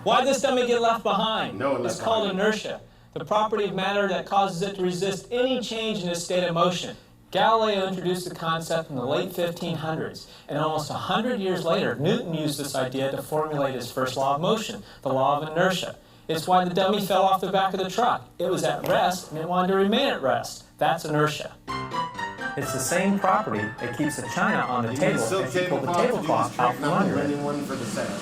Why'd this dummy get left behind? No one left It's called behind. inertia, the property of matter that causes it to resist any change in its state of motion. Galileo introduced the concept in the late 1500s, and almost 100 years later, Newton used this idea to formulate his first law of motion, the law of inertia. It's why the dummy fell off the back of the truck. It was at rest, and it wanted to remain at rest. That's inertia. It's the same property that keeps the china on the You table need silk if you pull the tablecloth to do tablecloth this out trick, from not under it. lending one for the setup.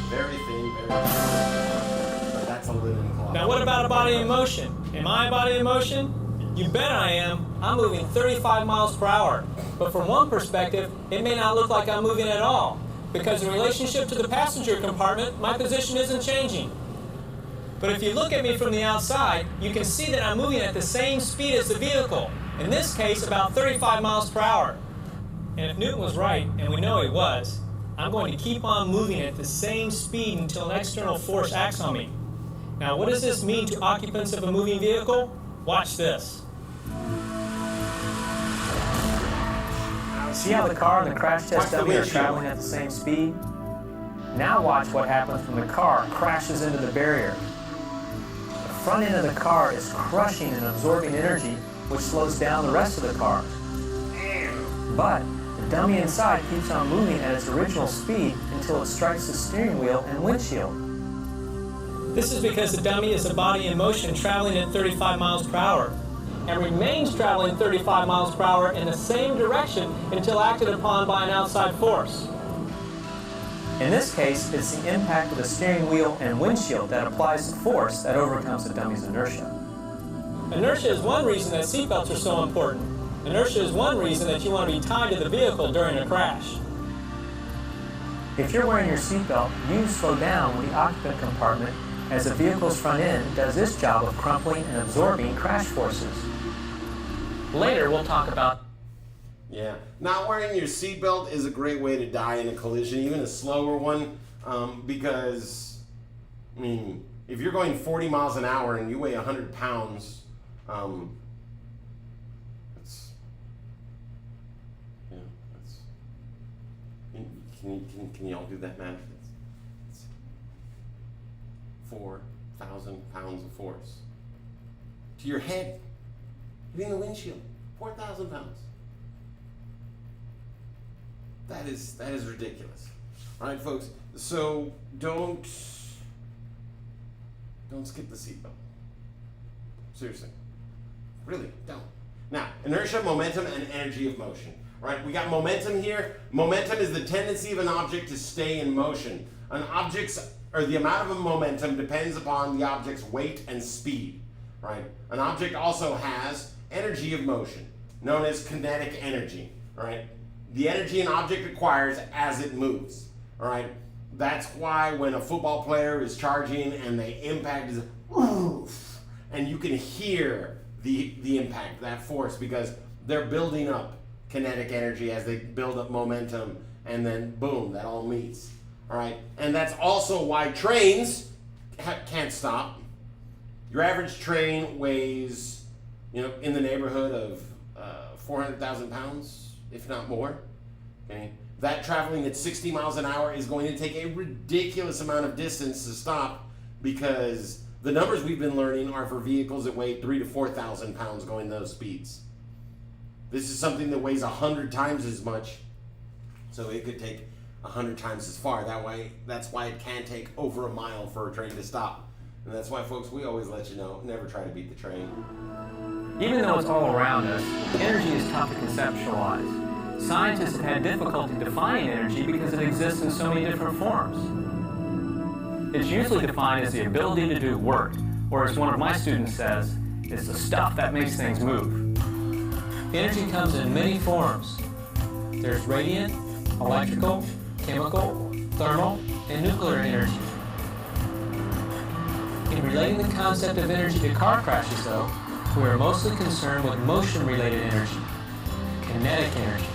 Very thin, very thin. But that's a linen cloth. Now what about a body in motion? Am I a body in motion? You bet I am. I'm moving 35 miles per hour. But from one perspective, it may not look like I'm moving at all, because in relationship to the passenger compartment, my position isn't changing. But if you look at me from the outside, you can see that I'm moving at the same speed as the vehicle. In this case, about 35 miles per hour. And if Newton was right, and we know he was, I'm going to keep on moving at the same speed until an external force acts on me. Now, what does this mean to occupants of a moving vehicle? Watch this. See how the car and the crash test dummy are traveling at the same speed? Now watch what happens when the car crashes into the barrier. The front end of the car is crushing and absorbing energy, which slows down the rest of the car. But the dummy inside keeps on moving at its original speed until it strikes the steering wheel and windshield. This is because the dummy is a body in motion traveling at 35 miles per hour and remains traveling 35 miles per hour in the same direction until acted upon by an outside force. In this case, it's the impact of the steering wheel and windshield that applies the force that overcomes the dummy's inertia. Inertia is one reason that seatbelts are so important. Inertia is one reason that you want to be tied to the vehicle during a crash. If you're wearing your seatbelt, you slow down with the occupant compartment as the vehicle's front end does its job of crumpling and absorbing crash forces. Later, we'll talk about. Yeah, not wearing your seatbelt is a great way to die in a collision, even a slower one, because, I mean, if you're going 40 miles an hour and you weigh 100 pounds, can y'all do that math? It's 4,000 pounds of force to your head, hitting the windshield. 4,000 pounds. That is ridiculous. All right, folks. So don't skip the seatbelt. Seriously, really don't. Now, inertia, momentum, and energy of motion. Right? We got momentum here. Momentum is the tendency of an object to stay in motion. The amount of momentum depends upon the object's weight and speed. Right? An object also has energy of motion, known as kinetic energy. Right? The energy an object acquires as it moves. All right? That's why when a football player is charging and they impact is oof, and you can hear the impact, that force, because they're building up kinetic energy as they build up momentum, and then boom, that all meets. All right? And that's also why trains can't stop. Your average train weighs, in the neighborhood of 400,000 pounds, if not more. Okay? That traveling at 60 miles an hour is going to take a ridiculous amount of distance to stop, because the numbers we've been learning are for vehicles that weigh 3,000 to 4,000 pounds going those speeds. This is something that weighs 100 times as much, so it could take 100 times as far. That's why it can take over a mile for a train to stop. And that's why, folks, we always let you know, never try to beat the train. Even though it's all around us, energy is tough to conceptualize. Scientists have had difficulty defining energy because it exists in so many different forms. It's usually defined as the ability to do work, or as one of my students says, it's the stuff that makes things move. Energy comes in many forms. There's radiant, electrical, chemical, thermal, and nuclear energy. In relating the concept of energy to car crashes, though, we are mostly concerned with motion-related energy, kinetic energy.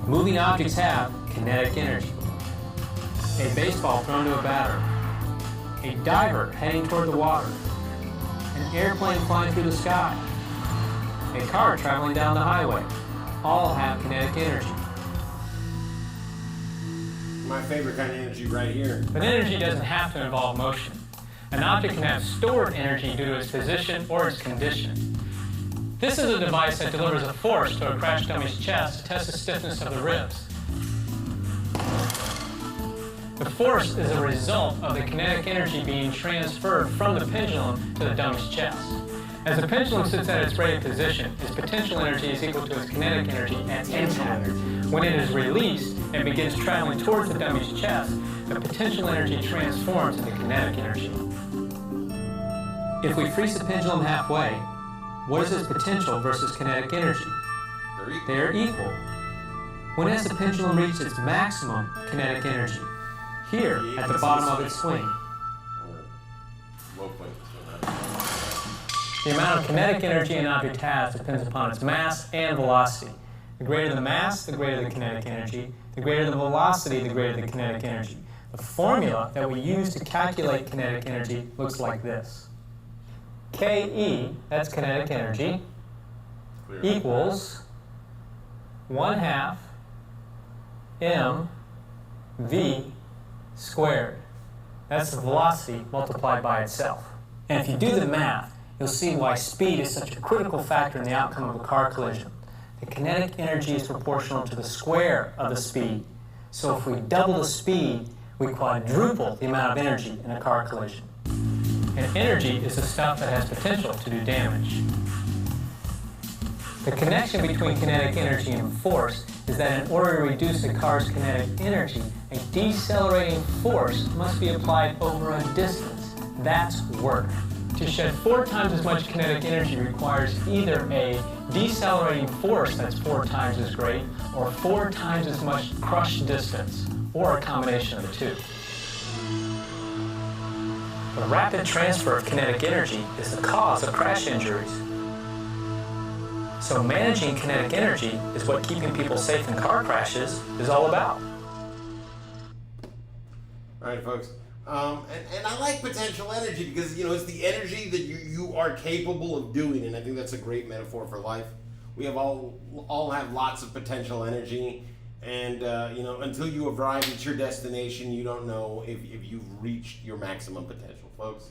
Moving objects have kinetic energy. A baseball thrown to a batter, a diver heading toward the water, an airplane flying through the sky, a car traveling down the highway, all have kinetic energy. My favorite kind of energy right here. But energy doesn't have to involve motion. An object can have stored energy due to its position or its condition. This is a device that delivers a force to a crash dummy's chest to test the stiffness of the ribs. The force is a result of the kinetic energy being transferred from the pendulum to the dummy's chest. As the pendulum sits at its rated position, its potential energy is equal to its kinetic energy at impact. When it is released and begins traveling towards the dummy's chest, the potential energy transforms into kinetic energy. If we freeze the pendulum halfway, what is its potential versus kinetic energy? They are equal. When has the pendulum reached its maximum kinetic energy? Here, at the bottom of its swing. The amount of kinetic energy an object has depends upon its mass and velocity. The greater the mass, the greater the kinetic energy. The greater the velocity, the greater the kinetic energy. The formula that we use to calculate kinetic energy looks like this. Ke, that's kinetic energy, equals 1/2 mv squared. That's the velocity multiplied by itself. And if you do the math, you'll see why speed is such a critical factor in the outcome of a car collision. The kinetic energy is proportional to the square of the speed. So if we double the speed, we quadruple the amount of energy in a car collision. And energy is the stuff that has potential to do damage. The connection between kinetic energy and force is that in order to reduce a car's kinetic energy, a decelerating force must be applied over a distance. That's work. To shed 4 times as much kinetic energy requires either a decelerating force that's 4 times as great, or 4 times as much crush distance, or a combination of the two. The rapid transfer of kinetic energy is the cause of crash injuries. So managing kinetic energy is what keeping people safe in car crashes is all about. All right, folks. And I like potential energy because, you know, it's the energy that you are capable of doing, and I think that's a great metaphor for life. We have all have lots of potential energy, and you know, until you arrive at your destination, you don't know if you've reached your maximum potential, folks.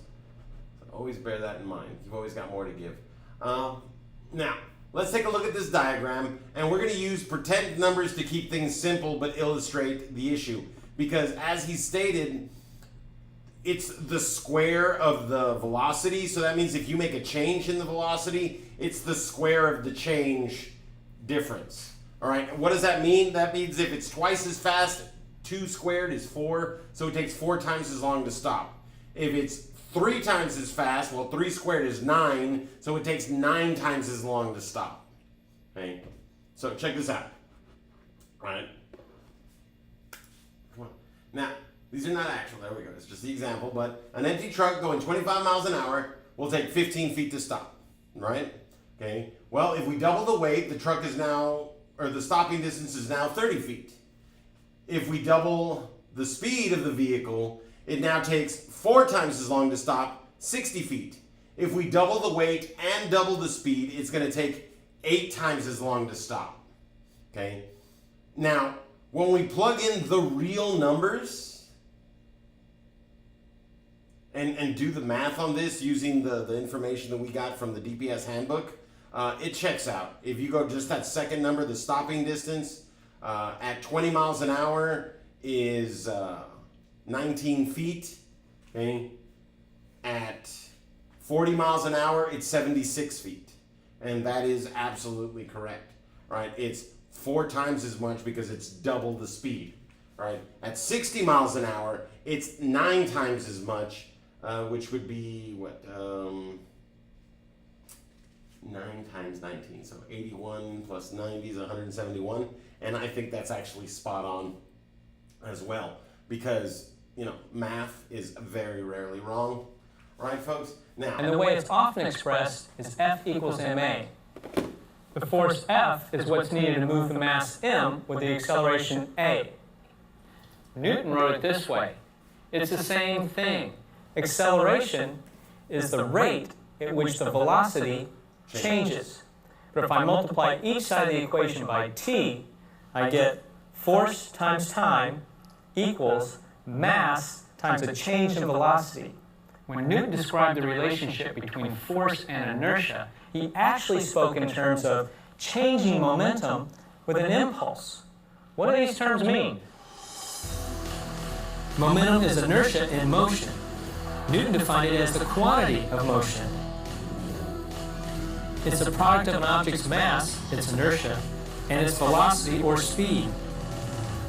So always bear that in mind. You've always got more to give. Now, let's take a look at this diagram, and we're going to use pretend numbers to keep things simple but illustrate the issue. Because as he stated, it's the square of the velocity, so that means if you make a change in the velocity, it's the square of the change difference. All right, what does that mean? That means if it's twice as fast, 2 squared is 4, so it takes 4 times as long to stop. If it's 3 times as fast, well, 3 squared is 9, so it takes 9 times as long to stop. Okay, so check this out. All right. Come on. Now, these are not actual, there we go, it's just the example, but an empty truck going 25 miles an hour will take 15 feet to stop, right? Okay, well, if we double the weight, the truck is now, or the stopping distance is now 30 feet. If we double the speed of the vehicle, it now takes 4 times as long to stop, 60 feet. If we double the weight and double the speed, it's going to take 8 times as long to stop, okay? Now, when we plug in the real numbers, and do the math on this using the information that we got from the DPS handbook, it checks out. If you go just that second number, the stopping distance at 20 miles an hour is 19 feet. Okay? At 40 miles an hour, it's 76 feet. And that is absolutely correct. Right? It's 4 times as much because it's double the speed. Right? At 60 miles an hour, it's 9 times as much. Which would be, what, 9 times 19, so 81 plus 90 is 171, and I think that's actually spot on as well, because, you know, math is very rarely wrong, right, folks? Now, and the way it's often expressed is F equals ma. The force F is what's needed to move the mass m with the acceleration a. Newton wrote it this way. It's the same thing. Acceleration is the rate at which the velocity changes. But if I multiply each side of the equation by t, I get force times time equals mass times a change in velocity. When Newton described the relationship between force and inertia, he actually spoke in terms of changing momentum with an impulse. What do these terms mean? Momentum is inertia in motion. Newton defined it as the quantity of motion. It's a product of an object's mass, its inertia, and its velocity or speed.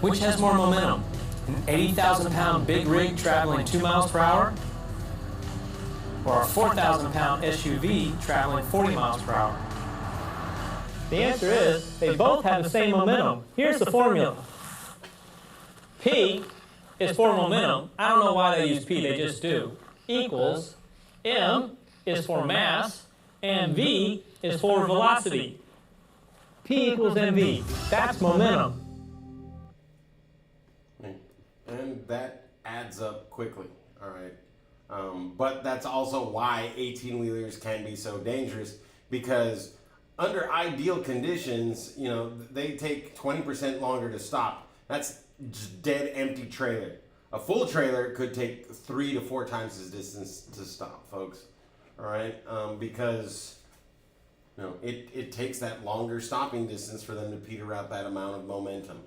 Which has more momentum? An 80,000-pound big rig traveling 2 miles per hour? Or a 4,000-pound SUV traveling 40 miles per hour? The answer is they both have the same momentum. Here's the formula. P is for momentum. I don't know why they use P, they just do. Equals M is for mass, and V is for velocity. P equals mv. That's momentum. And that adds up quickly, all right? But that's also why 18-wheelers can be so dangerous, because under ideal conditions, you know, they take 20% longer to stop. That's just dead empty trailer. A full trailer could take 3 to 4 times this distance to stop, folks. All right, because you know it takes that longer stopping distance for them to peter out that amount of momentum.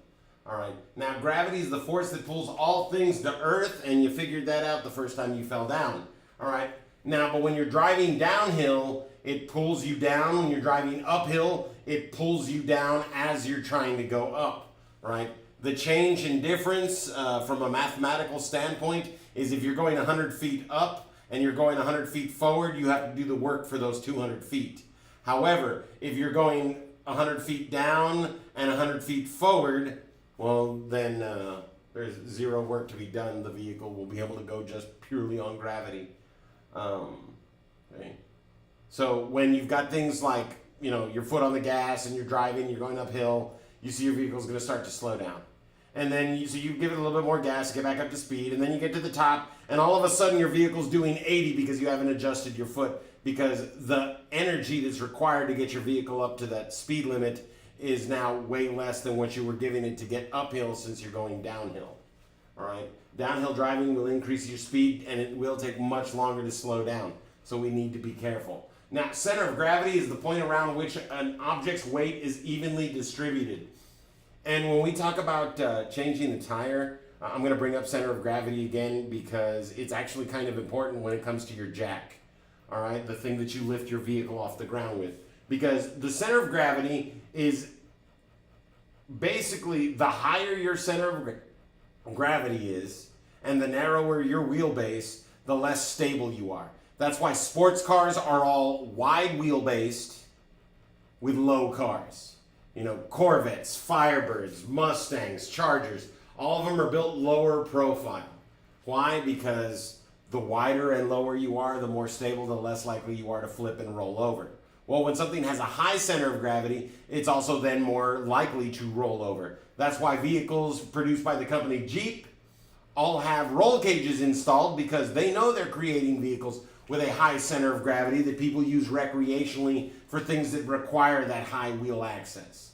All right. Now gravity is the force that pulls all things to Earth, and you figured that out the first time you fell down. All right. Now, but when you're driving downhill, it pulls you down. When you're driving uphill, it pulls you down as you're trying to go up. Right. The change in difference from a mathematical standpoint is if you're going 100 feet up and you're going 100 feet forward, you have to do the work for those 200 feet. However, if you're going 100 feet down and 100 feet forward, well, then there's zero work to be done. The vehicle will be able to go just purely on gravity. Okay. So when you've got things like, you know, your foot on the gas and you're driving, you're going uphill, you see your vehicle's going to start to slow down. And then you give it a little bit more gas, get back up to speed, and then you get to the top, and all of a sudden your vehicle's doing 80 because you haven't adjusted your foot, because the energy that's required to get your vehicle up to that speed limit is now way less than what you were giving it to get uphill since you're going downhill. All right? Downhill driving will increase your speed, and it will take much longer to slow down, so we need to be careful. Now, center of gravity is the point around which an object's weight is evenly distributed. And when we talk about changing the tire, I'm going to bring up center of gravity again because it's actually kind of important when it comes to your jack, all right, the thing that you lift your vehicle off the ground with. Because the center of gravity is basically the higher your center of gravity is and the narrower your wheelbase, the less stable you are. That's why sports cars are all wide wheelbased with low cars. You know, Corvettes, Firebirds, Mustangs, Chargers, all of them are built lower profile. Why? Because the wider and lower you are, the more stable, the less likely you are to flip and roll over. Well, when something has a high center of gravity, it's also then more likely to roll over. That's why vehicles produced by the company Jeep all have roll cages installed, because they know they're creating vehicles with a high center of gravity that people use recreationally for things that require that high wheel access,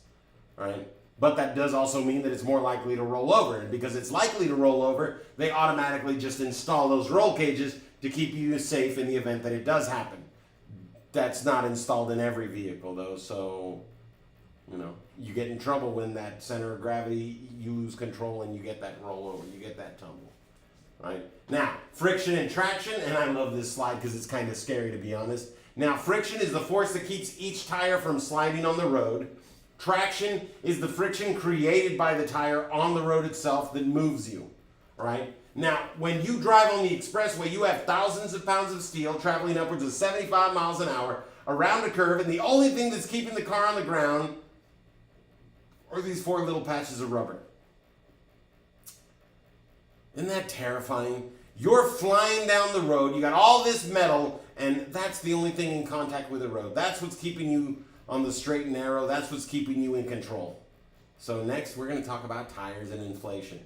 right? But that does also mean that it's more likely to roll over. And because it's likely to roll over, they automatically just install those roll cages to keep you safe in the event that it does happen. That's not installed in every vehicle, though, so, you know, you get in trouble when that center of gravity, you lose control and you get that rollover, you get that tumble. Right? Now, friction and traction, and I love this slide because it's kind of scary, to be honest. Now, friction is the force that keeps each tire from sliding on the road. Traction is the friction created by the tire on the road itself that moves you. Right? Now, when you drive on the expressway, you have thousands of pounds of steel traveling upwards of 75 miles an hour around a curve, and the only thing that's keeping the car on the ground are these 4 little patches of rubber. Isn't that terrifying? You're flying down the road, you got all this metal, and that's the only thing in contact with the road. That's what's keeping you on the straight and narrow. That's what's keeping you in control. So next, we're going to talk about tires and inflation.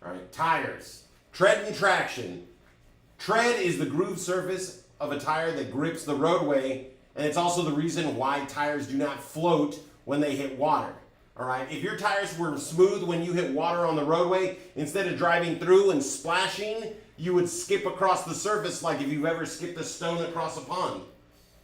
All right, tires, tread and traction. Tread is the groove surface of a tire that grips the roadway, and it's also the reason why tires do not float when they hit water. All right, if your tires were smooth when you hit water on the roadway, instead of driving through and splashing, you would skip across the surface like if you've ever skipped a stone across a pond,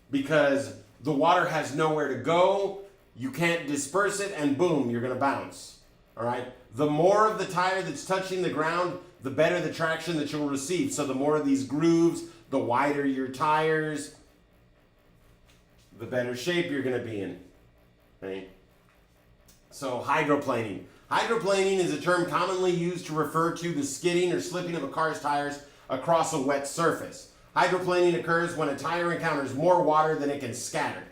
because the water has nowhere to go, you can't disperse it, and boom, you're going to bounce. All right, the more of the tire that's touching the ground, the better the traction that you'll receive. So the more of these grooves, the wider your tires, the better shape you're going to be in. Okay? So hydroplaning. Hydroplaning is a term commonly used to refer to the skidding or slipping of a car's tires across a wet surface. Hydroplaning occurs when a tire encounters more water than it can scatter.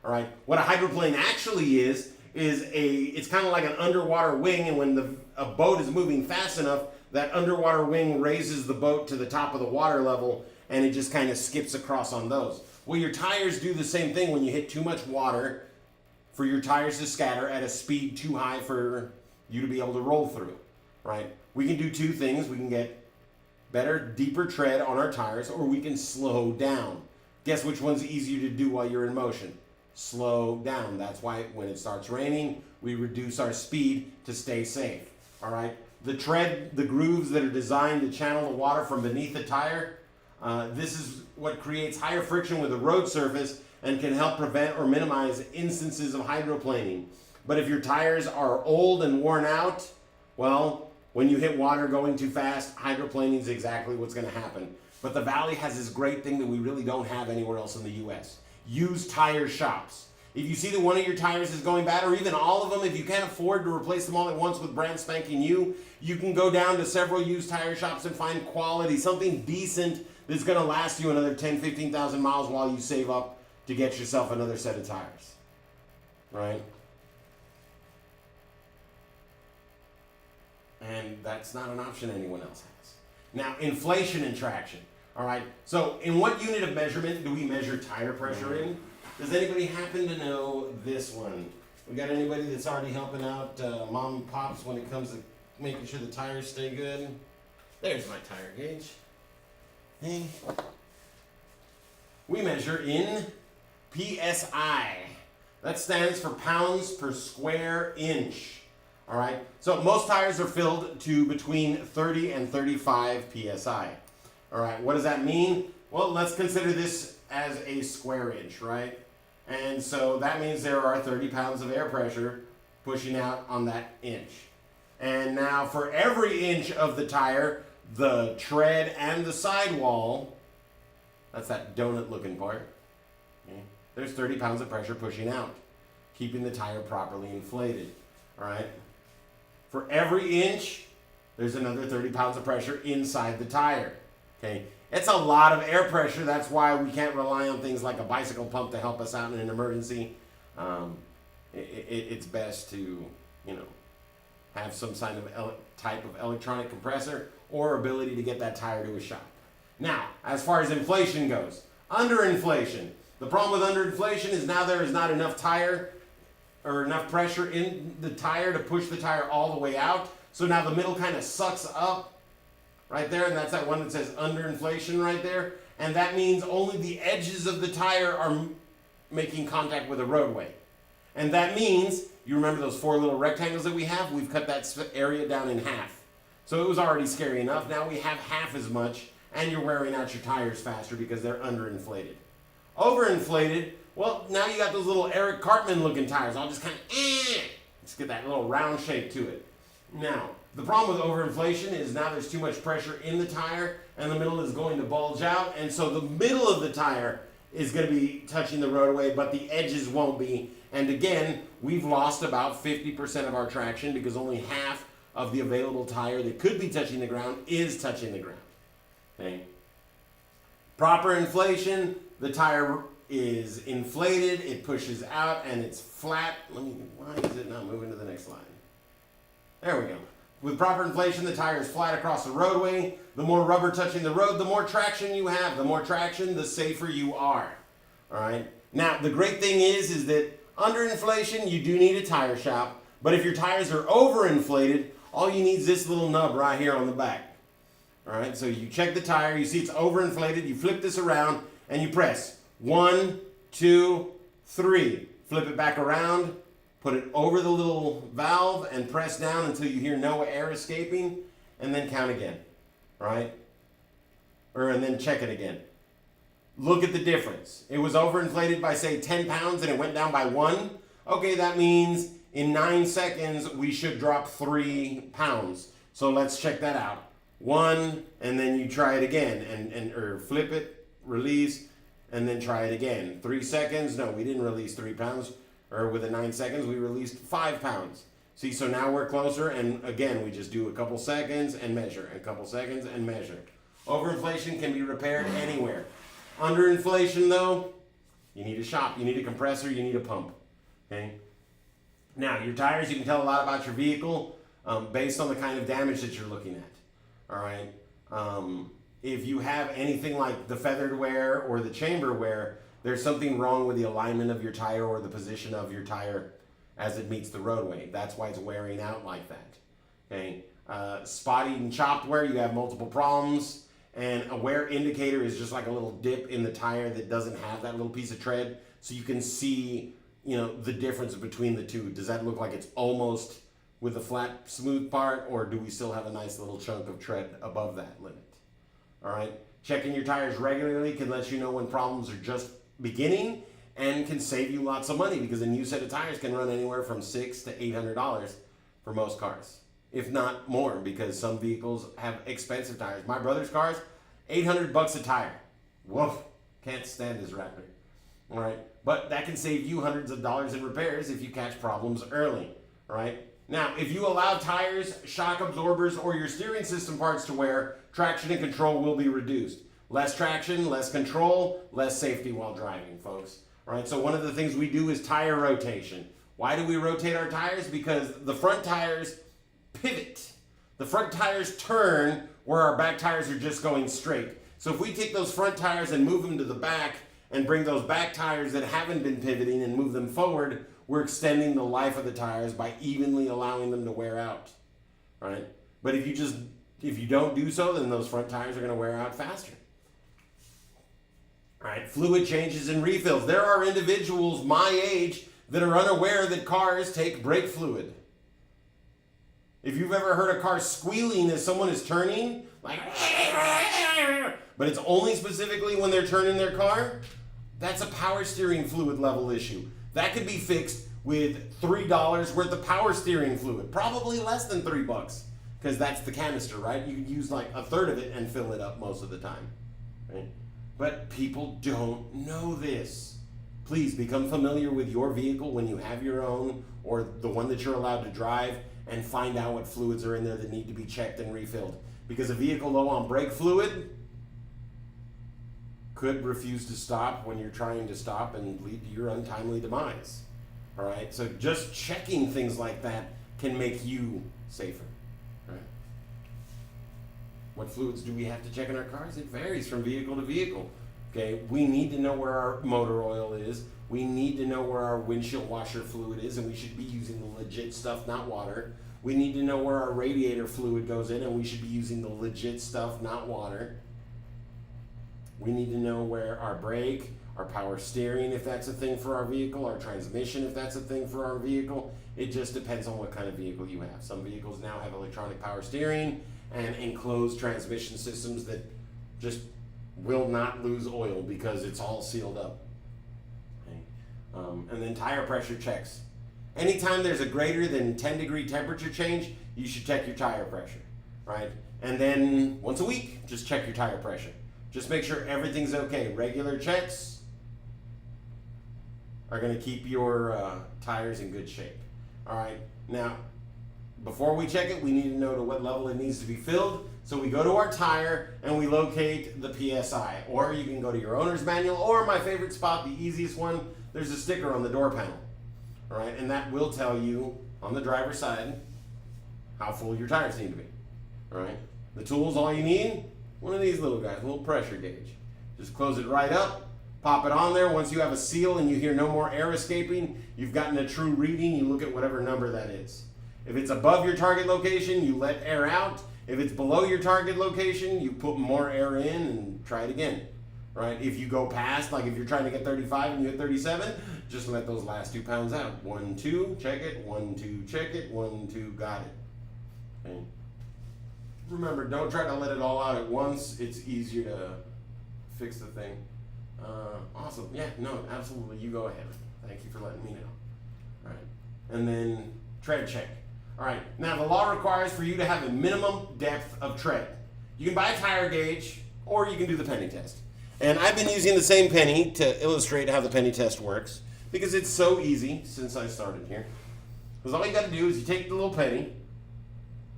All right. What a hydroplane actually is it's kind of like an underwater wing, and when a boat is moving fast enough, that underwater wing raises the boat to the top of the water level, and it just kind of skips across on those. Well, your tires do the same thing when you hit too much water for your tires to scatter at a speed too high for you to be able to roll through, right? We can do two things. We can get better, deeper tread on our tires, or we can slow down. Guess which one's easier to do while you're in motion? Slow down. That's why when it starts raining, we reduce our speed to stay safe, all right? The tread, the grooves that are designed to channel the water from beneath the tire, this is what creates higher friction with the road surface and can help prevent or minimize instances of hydroplaning. But if your tires are old and worn out, well, when you hit water going too fast, hydroplaning is exactly what's going to happen. But the Valley has this great thing that we really don't have anywhere else in the U.S. Used tire shops. If you see that one of your tires is going bad, or even all of them, if you can't afford to replace them all at once with brand spanking new, you can go down to several used tire shops and find quality, something decent that's going to last you another 10, 15,000 miles while you save up to get yourself another set of tires, right? And that's not an option anyone else has. Now, inflation and traction, all right? So in what unit of measurement do we measure tire pressure in? Does anybody happen to know this one? We got anybody that's already helping out mom and pops when it comes to making sure the tires stay good? There's my tire gauge. Hey. We measure in PSI. That stands for pounds per square inch. All right. So most tires are filled to between 30 and 35 PSI. All right. What does that mean? Well, let's consider this as a square inch, right? And so that means there are 30 pounds of air pressure pushing out on that inch. And now for every inch of the tire, the tread and the sidewall, that's that donut looking part, okay, there's 30 pounds of pressure pushing out, keeping the tire properly inflated, all right? For every inch, there's another 30 pounds of pressure inside the tire, okay? It's a lot of air pressure. That's why we can't rely on things like a bicycle pump to help us out in an emergency. It's best to, have some kind of type of electronic compressor or ability to get that tire to a shop. Now, as far as inflation goes, underinflation. The problem with underinflation is now there is not enough tire or enough pressure in the tire to push the tire all the way out. So now the middle kind of sucks up right there, and that's that one that says underinflation right there. And that means only the edges of the tire are making contact with the roadway. And that means, you remember those 4 little rectangles that we have? We've cut that area down in half. So it was already scary enough. Now we have half as much, and you're wearing out your tires faster because they're underinflated. Overinflated, well, now you got those little Eric Cartman looking tires. I'll just kind of, just get that little round shape to it. Now, the problem with overinflation is now there's too much pressure in the tire, and the middle is going to bulge out, and so the middle of the tire is going to be touching the roadway, but the edges won't be. And again, we've lost about 50% of our traction because only half of the available tire that could be touching the ground is touching the ground. Okay? Proper inflation, the tire is inflated, it pushes out, and it's flat. Why is it not moving to the next line? There we go. With proper inflation, the tire is flat across the roadway. The more rubber touching the road, the more traction you have. The more traction, the safer you are. All right? Now, the great thing is that under inflation, you do need a tire shop. But if your tires are overinflated, all you need is this little nub right here on the back. All right, so you check the tire, you see it's overinflated, you flip this around, and you press 1, 2, 3. Flip it back around, put it over the little valve, and press down until you hear no air escaping, and then count again. All right? And then check it again. Look at the difference. It was overinflated by, say, 10 pounds, and it went down by 1. Okay, that means in 9 seconds, we should drop 3 pounds. So let's check that out. 1, and then you try it again, or flip it, release, and then try it again. 3 seconds, no, we didn't release 3 pounds, or within 9 seconds, we released 5 pounds. See, so now we're closer, and again, we just do a couple seconds and measure, a couple seconds and measure. Overinflation can be repaired anywhere. Underinflation, though, you need a shop, you need a compressor, you need a pump, okay? Now, your tires, you can tell a lot about your vehicle based on the kind of damage that you're looking at, all right? If you have anything like the feathered wear or the chamber wear, there's something wrong with the alignment of your tire or the position of your tire as it meets the roadway. That's why it's wearing out like that, okay? Spotty and chopped wear, you have multiple problems. And a wear indicator is just like a little dip in the tire that doesn't have that little piece of tread. So you can see, the difference between the two. Does that look like it's almost with the flat, smooth part, or do we still have a nice little chunk of tread above that limit? All right. Checking your tires regularly can let you know when problems are just beginning and can save you lots of money because a new set of tires can run anywhere from $600 to $800 for most cars. If not more, because some vehicles have expensive tires. My brother's cars, $800 a tire. Woof, can't stand his Raptor. All right, but that can save you hundreds of dollars in repairs if you catch problems early. All right. Now, if you allow tires, shock absorbers, or your steering system parts to wear, traction and control will be reduced. Less traction, less control, less safety while driving, folks. All right. So one of the things we do is tire rotation. Why do we rotate our tires? Because the front tires pivot. The front tires turn where our back tires are just going straight. So if we take those front tires and move them to the back and bring those back tires that haven't been pivoting and move them forward, we're extending the life of the tires by evenly allowing them to wear out. Right? But if you don't do so, then those front tires are going to wear out faster. All right, fluid changes and refills. There are individuals my age that are unaware that cars take brake fluid. If you've ever heard a car squealing as someone is turning, like, but it's only specifically when they're turning their car, that's a power steering fluid level issue. That could be fixed with $3 worth of power steering fluid, probably less than $3, because that's the canister, right? You could use like a third of it and fill it up most of the time, right? But people don't know this. Please become familiar with your vehicle when you have your own or the one that you're allowed to drive, and find out what fluids are in there that need to be checked and refilled. Because a vehicle low on brake fluid could refuse to stop when you're trying to stop and lead to your untimely demise. All right, so just checking things like that can make you safer. Right? What fluids do we have to check in our cars? It varies from vehicle to vehicle. Okay, we need to know where our motor oil is. We need to know where our windshield washer fluid is, and we should be using the legit stuff, not water. We need to know where our radiator fluid goes in, and we should be using the legit stuff, not water. We need to know where our brake, our power steering, if that's a thing for our vehicle, our transmission, if that's a thing for our vehicle. It just depends on what kind of vehicle you have. Some vehicles now have electronic power steering and enclosed transmission systems that just will not lose oil because it's all sealed up. And then tire pressure checks. Anytime there's a greater than 10-degree temperature change, you should check your tire pressure, right? And then once a week, just check your tire pressure. Just make sure everything's okay. Regular checks are going to keep your tires in good shape. All right. Now, before we check it, we need to know to what level it needs to be filled. So we go to our tire and we locate the PSI. Or you can go to your owner's manual, or my favorite spot, the easiest one, there's a sticker on the door panel. All right, and that will tell you on the driver's side how full your tires need to be. All right, the tools, all you need, one of these little guys, a little pressure gauge. Just close it right up, Pop it on there. Once you have a seal and you hear no more air escaping, you've gotten a true reading. You look at whatever number that is. If it's above your target location, you let air out. If it's below your target location, you put more air in and try it again. Right? If you go past, like if you're trying to get 35 and you hit 37, just let those last 2 pounds out. 1, 2, check it. 1, 2, check it. 1, 2, got it. Okay. Remember, don't try to let it all out at once. It's easier to fix the thing. Awesome. Yeah, no, absolutely. You go ahead. Thank you for letting me know. All right. And then tread check. All right. Now, the law requires for you to have a minimum depth of tread. You can buy a tire gauge or you can do the penny test. And I've been using the same penny to illustrate how the penny test works because it's so easy since I started here. Because all you got to do is you take the little penny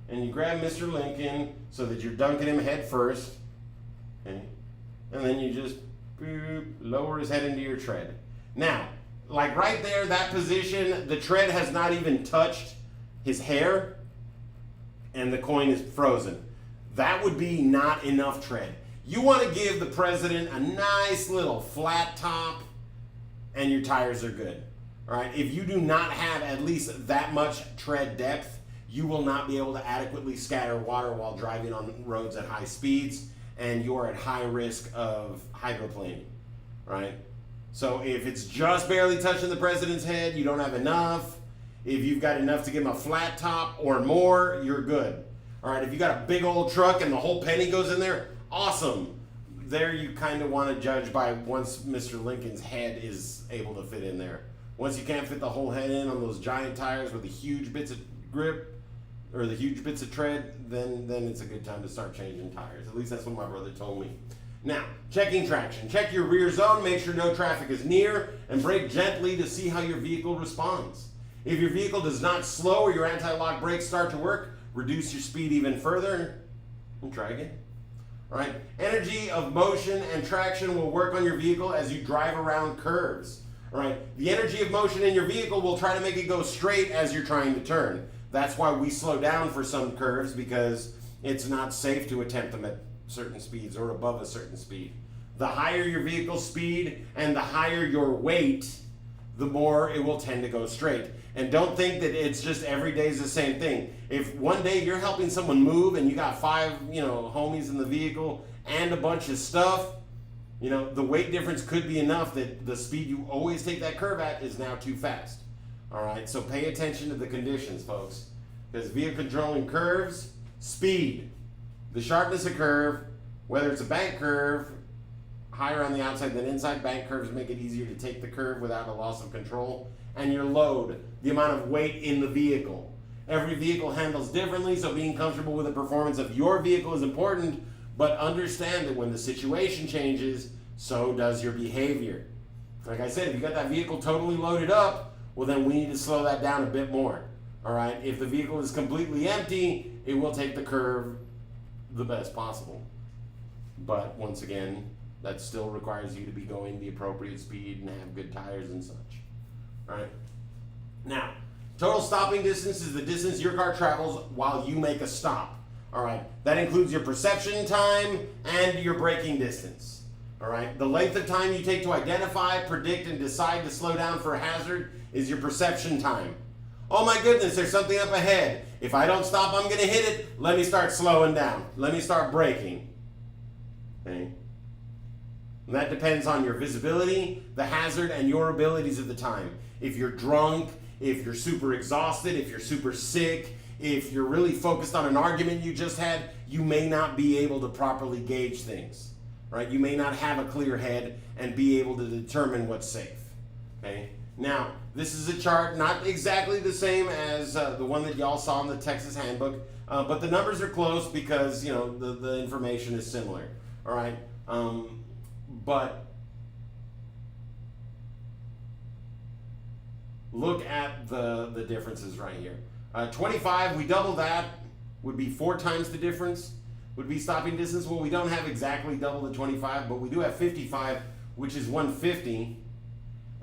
and you grab Mr. Lincoln so that you're dunking him head first. Okay? And then you just lower his head into your tread. Now, like right there, that position, the tread has not even touched his hair and the coin is frozen. That would be not enough tread. You want to give the president a nice little flat top and your tires are good. All right? If you do not have at least that much tread depth, you will not be able to adequately scatter water while driving on roads at high speeds, and you're at high risk of hydroplaning, right? So if it's just barely touching the president's head, you don't have enough. If you've got enough to give him a flat top or more, you're good. All right, if you got a big old truck and the whole penny goes in there, awesome. There you kind of want to judge by once Mr. Lincoln's head is able to fit in there. Once you can't fit the whole head in on those giant tires with the huge bits of grip, or the huge bits of tread, then it's a good time to start changing tires. At least that's what my brother told me. Now, checking traction. Check your rear zone, make sure no traffic is near, and brake gently to see how your vehicle responds. If your vehicle does not slow or your anti-lock brakes start to work, reduce your speed even further and try again. All right? Energy of motion and traction will work on your vehicle as you drive around curves. All right? The energy of motion in your vehicle will try to make it go straight as you're trying to turn. That's why we slow down for some curves, because it's not safe to attempt them at certain speeds or above a certain speed. The higher your vehicle speed and the higher your weight, the more it will tend to go straight. And don't think that it's just every day is the same thing. If one day you're helping someone move and you got 5, homies in the vehicle and a bunch of stuff, the weight difference could be enough that the speed you always take that curve at is now too fast. All right, so pay attention to the conditions, folks. Because via controlling curves, speed, the sharpness of curve, whether it's a bank curve, higher on the outside than inside, bank curves make it easier to take the curve without a loss of control, and your load, the amount of weight in the vehicle. Every vehicle handles differently, so being comfortable with the performance of your vehicle is important, but understand that when the situation changes, so does your behavior. Like I said, if you got that vehicle totally loaded up, well, then we need to slow that down a bit more. All right? If the vehicle is completely empty, it will take the curve the best possible. But once again, that still requires you to be going the appropriate speed and have good tires and such. All right? Now, total stopping distance is the distance your car travels while you make a stop. All right? That includes your perception time and your braking distance. All right? The length of time you take to identify, predict, and decide to slow down for a hazard is your perception time. Oh my goodness, there's something up ahead. If I don't stop, I'm going to hit it. Let me start slowing down. Let me start braking. Okay? And that depends on your visibility, the hazard, and your abilities at the time. If you're drunk, if you're super exhausted, if you're super sick, if you're really focused on an argument you just had, you may not be able to properly gauge things. Right? You may not have a clear head and be able to determine what's safe. Okay? Now, this is a chart not exactly the same as the one that y'all saw in the Texas Handbook, but the numbers are close because the information is similar. All right, but look at the differences right here. 25, we double that, would be 4 times the difference. Would be stopping distance. Well, we don't have exactly double the 25, but we do have 55, which is 150.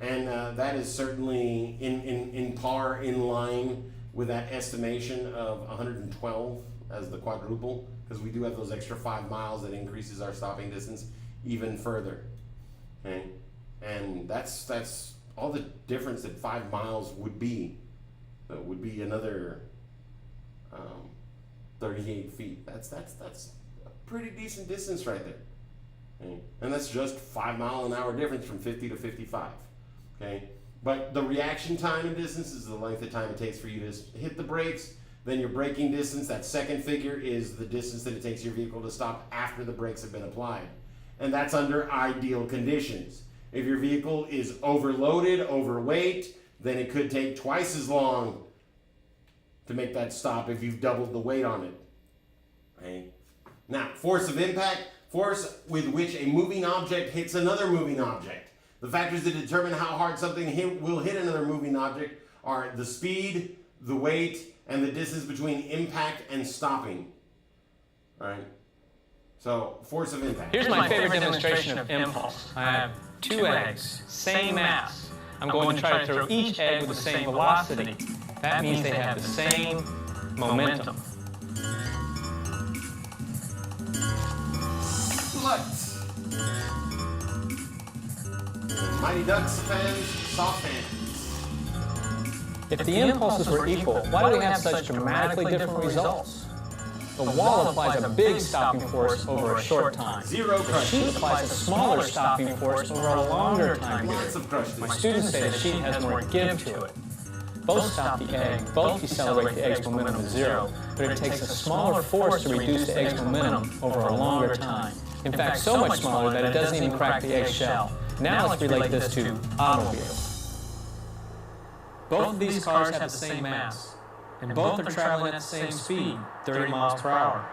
And that is certainly in line with that estimation of 112 as the quadruple, because we do have those extra 5 miles that increases our stopping distance even further. Okay? And that's all the difference that 5 miles would be. Would be another 38 feet. That's a pretty decent distance right there. Okay? And that's just 5 mile an hour difference from 50 to 55. Okay, but the reaction time and distance is the length of time it takes for you to hit the brakes. Then your braking distance, that second figure, is the distance that it takes your vehicle to stop after the brakes have been applied. And that's under ideal conditions. If your vehicle is overloaded, overweight, then it could take twice as long to make that stop if you've doubled the weight on it. Okay? Now, force of impact, force with which a moving object hits another moving object. The factors that determine how hard something will hit another moving object are the speed, the weight, and the distance between impact and stopping. All right? So, force of impact. Here's my favorite demonstration of impulse. I have 2 eggs, same mass. I'm going to try to throw each egg with the same velocity. That means they have the same momentum. Sluts. Mighty Ducks fans, soft hands. If the impulses were equal, why do we have such dramatically different results? The wall applies a big stopping force over a short time. Zero The crush. sheet applies a smaller stopping force over a longer time Lots period. of crush. My students say the sheet has more give to it. Both stop the egg, both decelerate the egg's momentum to zero, but it takes a smaller force to reduce the egg's momentum over a longer time. In fact, so much smaller that it doesn't even crack the egg shell. Now let's relate this to automobiles. Both of these cars have the same mass, and both are traveling at the same speed, 30 miles per hour.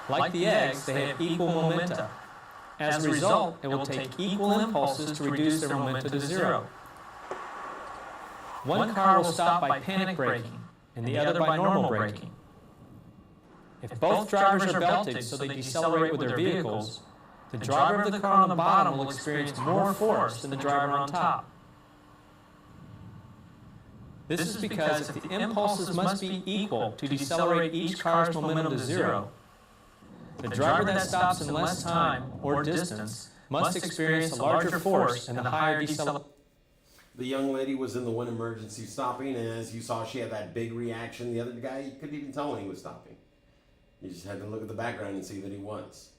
Like the eggs, they have equal momentum. As a result, it will take equal impulses to reduce their momentum to zero. One car will stop by panic braking, and the other by normal braking. If both drivers are belted so they decelerate with their vehicles, the driver of the car on the bottom will experience more force than the driver on top. This is because if the impulses must be equal to decelerate each car's momentum to zero, the driver that stops in less time or distance must experience a larger force and the higher deceleration. The young lady was in the one emergency stopping, and as you saw, she had that big reaction. The other guy, you couldn't even tell when he was stopping. You just had to look at the background and see that he was.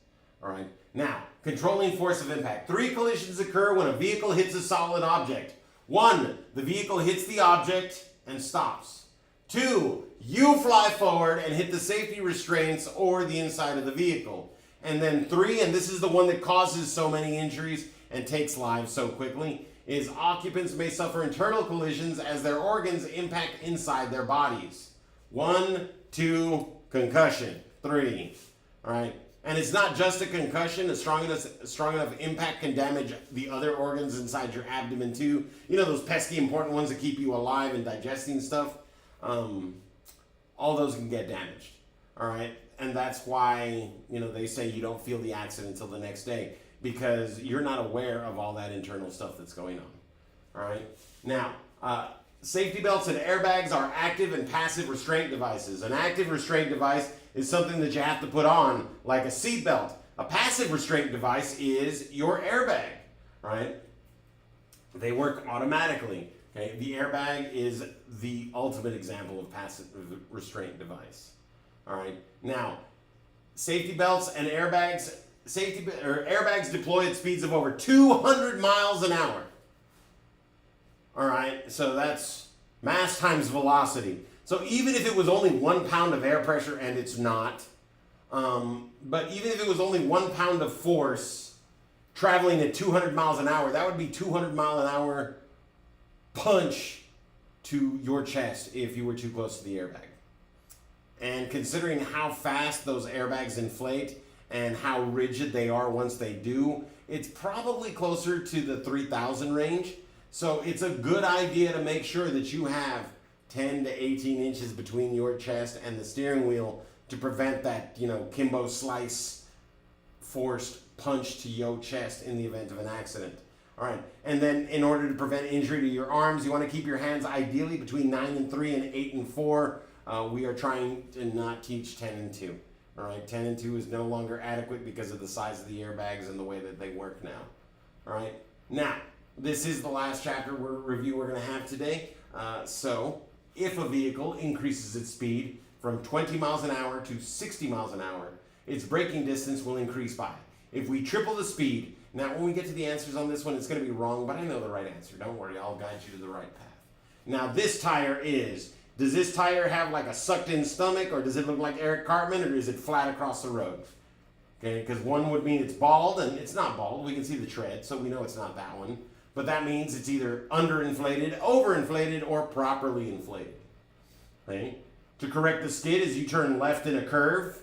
All right. Now, controlling force of impact. 3 collisions occur when a vehicle hits a solid object. 1, the vehicle hits the object and stops. 2, you fly forward and hit the safety restraints or the inside of the vehicle. And then 3, and this is the one that causes so many injuries and takes lives so quickly, is occupants may suffer internal collisions as their organs impact inside their bodies. 1, 2, concussion. 3. All right. And it's not just a concussion. A strong enough impact can damage the other organs inside your abdomen too. You know, those pesky important ones that keep you alive and digesting stuff. All those can get damaged. All right. And that's why, you know, they say you don't feel the accident until the next day, because you're not aware of all that internal stuff that's going on. All right. Now, safety belts and airbags are active and passive restraint devices. An active restraint device is something that you have to put on, like a seat belt. A passive restraint device is your airbag, right? They work automatically. Okay, the airbag is the ultimate example of passive restraint device. All right. Now, safety belts and airbags. Airbags deploy at speeds of over 200 miles an hour. All right. So that's mass times velocity. So even if it was only 1 pound of air pressure, and it's not, but even if it was only 1 pound of force traveling at 200 miles an hour, that would be 200 mile an hour punch to your chest if you were too close to the airbag. And considering how fast those airbags inflate and how rigid they are once they do, it's probably closer to the 3,000 range. So it's a good idea to make sure that you have 10 to 18 inches between your chest and the steering wheel to prevent that, you know, Kimbo Slice forced punch to your chest in the event of an accident. All right. And then in order to prevent injury to your arms, you want to keep your hands ideally between 9 and 3 and 8 and 4. We are trying to not teach 10 and 2. All right. 10 and 2 is no longer adequate because of the size of the airbags and the way that they work now. All right. Now, This is the last chapter review we're going to have today. So, if a vehicle increases its speed from 20 miles an hour to 60 miles an hour, its braking distance will increase by. If we triple the speed, now when we get to the answers on this one, it's going to be wrong, but I know the right answer. Don't worry, I'll guide you to the right path. Now, this tire does this tire have like a sucked in stomach, or does it look like Eric Cartman, or is it flat across the road? Okay, because one would mean it's bald, and it's not bald. We can see the tread, so we know it's not that one. But that means it's either underinflated, overinflated, or properly inflated. Okay? To correct the skid, as you turn left in a curve,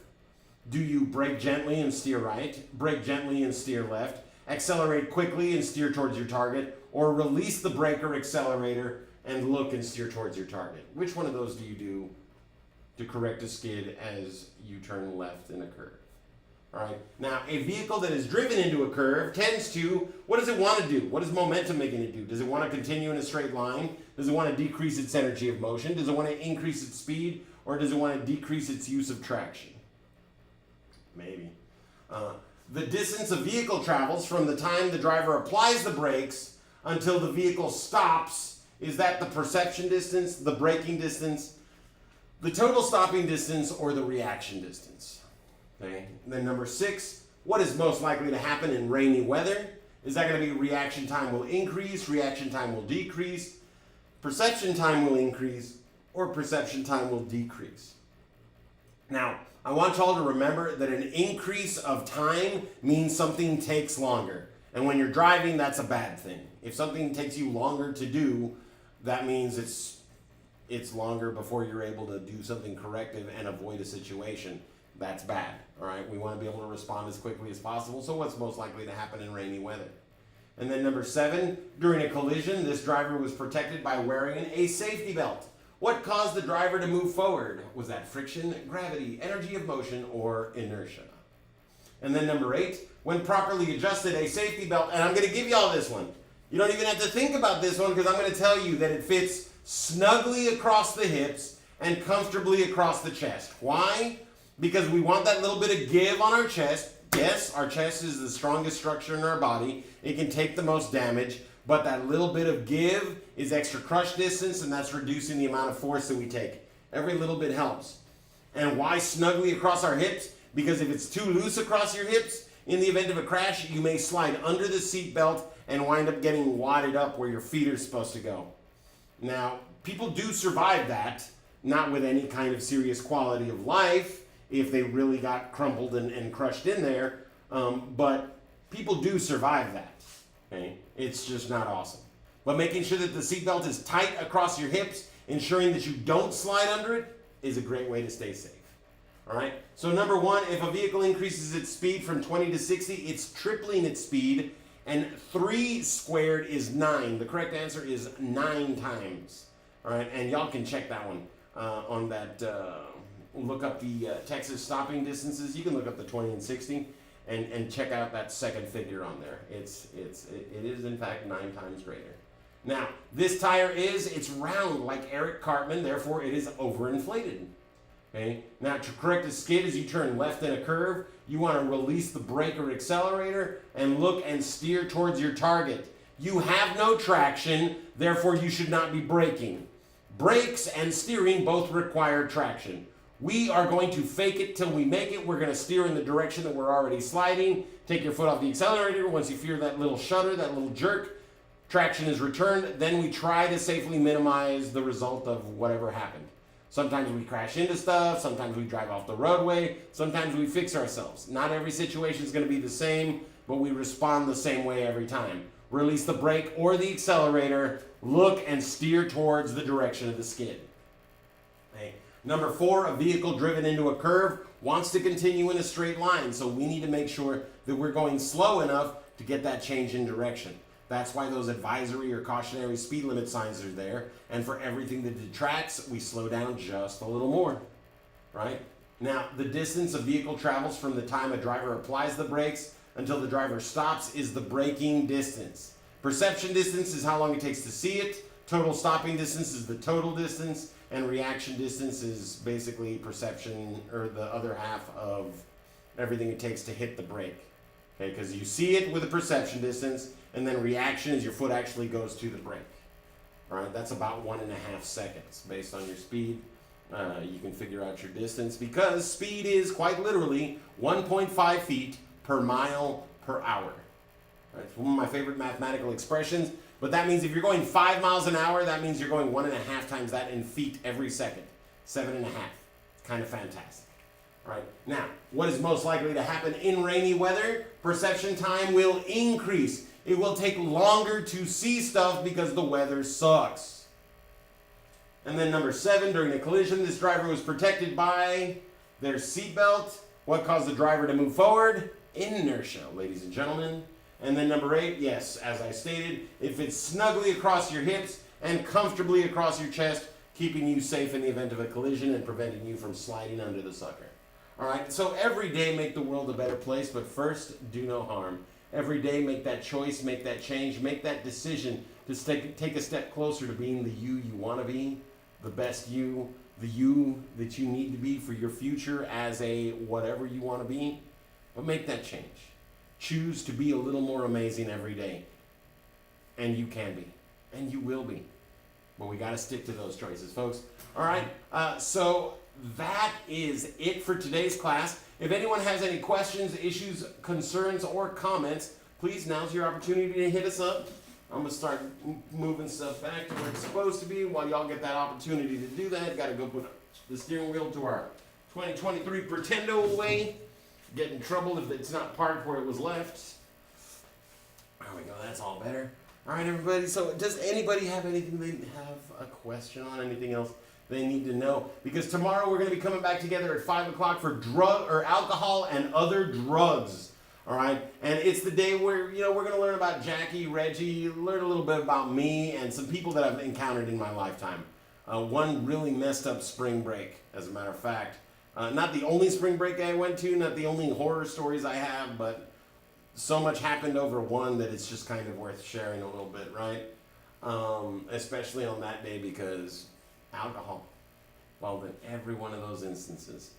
do you brake gently and steer right, brake gently and steer left, accelerate quickly and steer towards your target, or release the brake or accelerator and look and steer towards your target? Which one of those do you do to correct a skid as you turn left in a curve? All right. Now, a vehicle that is driven into a curve tends to, what does it want to do? What is momentum making it do? Does it want to continue in a straight line? Does it want to decrease its energy of motion? Does it want to increase its speed? Or does it want to decrease its use of traction? Maybe. The distance a vehicle travels from the time the driver applies the brakes until the vehicle stops, is that the perception distance, the braking distance, the total stopping distance, or the reaction distance? Okay. Then number 6, what is most likely to happen in rainy weather? Is that going to be reaction time will increase, reaction time will decrease, perception time will increase, or perception time will decrease? Now, I want y'all to remember that an increase of time means something takes longer. And when you're driving, that's a bad thing. If something takes you longer to do, that means it's longer before you're able to do something corrective and avoid a situation. That's bad, all right? We want to be able to respond as quickly as possible. So what's most likely to happen in rainy weather? And then number 7, during a collision, this driver was protected by wearing a safety belt. What caused the driver to move forward? Was that friction, gravity, energy of motion, or inertia? And then number 8, when properly adjusted, a safety belt, and I'm going to give you all this one. You don't even have to think about this one, because I'm going to tell you that it fits snugly across the hips and comfortably across the chest. Why? Because we want that little bit of give on our chest. Yes, our chest is the strongest structure in our body. It can take the most damage, but that little bit of give is extra crush distance, and that's reducing the amount of force that we take. Every little bit helps. And why snugly across our hips? Because if it's too loose across your hips, in the event of a crash, you may slide under the seat belt and wind up getting wadded up where your feet are supposed to go. Now, people do survive that, not with any kind of serious quality of life, if they really got crumpled and crushed in there, but people do survive that. Okay? It's just not awesome. But making sure that the seatbelt is tight across your hips, ensuring that you don't slide under it, is a great way to stay safe. All right? So number 1, if a vehicle increases its speed from 20 to 60, it's tripling its speed, and 3 squared is 9. The correct answer is 9 times. All right? And y'all can check that one on that. Look up the Texas stopping distances. You can look up the 20 and 60 and check out that second figure on there. It is in fact 9 times greater. Now, this tire it's round like Eric Cartman, therefore it is overinflated. Okay? Now, to correct a skid as you turn left in a curve, you want to release the brake or accelerator and look and steer towards your target. You have no traction, therefore you should not be braking. Brakes and steering both require traction. We are going to fake it till we make it. We're going to steer in the direction that we're already sliding. Take your foot off the accelerator. Once you feel that little shudder, that little jerk, traction is returned. Then we try to safely minimize the result of whatever happened. Sometimes we crash into stuff. Sometimes we drive off the roadway. Sometimes we fix ourselves. Not every situation is going to be the same, but we respond the same way every time. Release the brake or the accelerator. Look and steer towards the direction of the skid. Okay. Number 4, a vehicle driven into a curve wants to continue in a straight line, so we need to make sure that we're going slow enough to get that change in direction. That's why those advisory or cautionary speed limit signs are there, and for everything that detracts, we slow down just a little more, right? Now, the distance a vehicle travels from the time a driver applies the brakes until the driver stops is the braking distance. Perception distance is how long it takes to see it. Total stopping distance is the total distance. And reaction distance is basically perception, or the other half of everything it takes to hit the brake. Okay, because you see it with a perception distance, and then reaction is your foot actually goes to the brake. All right, that's about 1.5 seconds based on your speed. You can figure out your distance because speed is quite literally 1.5 feet per mile per hour. Right, it's one of my favorite mathematical expressions, but that means if you're going 5 miles an hour, that means you're going 1.5 times that in feet every second. 7.5. It's kind of fantastic. All right, now, what is most likely to happen in rainy weather? Perception time will increase. It will take longer to see stuff because the weather sucks. And then number 7, during a collision, this driver was protected by their seatbelt. What caused the driver to move forward? Inertia, ladies and gentlemen. And then number 8, yes, as I stated, it fits snugly across your hips and comfortably across your chest, keeping you safe in the event of a collision and preventing you from sliding under the sucker. All right, so every day make the world a better place, but first, do no harm. Every day make that choice, make that change, make that decision to take a step closer to being the you want to be, the best you, the you that you need to be for your future as a whatever you want to be. But make that change. Choose to be a little more amazing every day. And you can be. And you will be. But we got to stick to those choices, folks. All right, so that is it for today's class. If anyone has any questions, issues, concerns, or comments, please, now's your opportunity to hit us up. I'm going to start moving stuff back to where it's supposed to be. While y'all get that opportunity to do that, got to go put the steering wheel to our 2023 Pretendo away. Get in trouble if it's not parked where it was left. There we go, that's all better. All right, everybody, so does anybody have anything they have a question on, anything else they need to know? Because tomorrow we're going to be coming back together at 5 o'clock for alcohol and other drugs. All right, and it's the day where, we're going to learn about Jackie, Reggie, learn a little bit about me and some people that I've encountered in my lifetime. One really messed up spring break, as a matter of fact. Not the only spring break I went to, not the only horror stories I have, but so much happened over one that it's just kind of worth sharing a little bit, right? Especially on that day because alcohol. Well, in every one of those instances.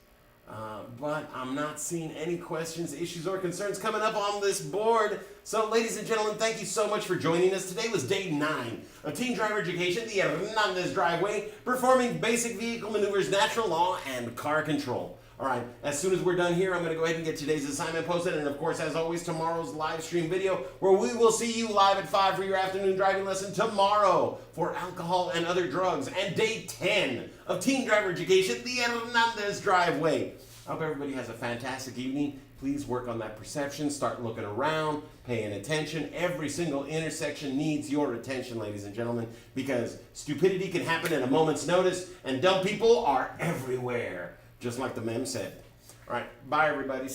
But I'm not seeing any questions, issues, or concerns coming up on this board. So, ladies and gentlemen, thank you so much for joining us. Today was day 9 of Teen Driver Education, the Hernandez Driveway, performing basic vehicle maneuvers, natural law, and car control. All right, as soon as we're done here, I'm going to go ahead and get today's assignment posted. And, of course, as always, tomorrow's live stream video, where we will see you live at 5 for your afternoon driving lesson tomorrow for alcohol and other drugs. And day 10 of Teen Driver Education, the Hernandez Driveway. I hope everybody has a fantastic evening. Please work on that perception. Start looking around, paying attention. Every single intersection needs your attention, ladies and gentlemen, because stupidity can happen at a moment's notice, and dumb people are everywhere, just like the meme said. All right, bye, everybody.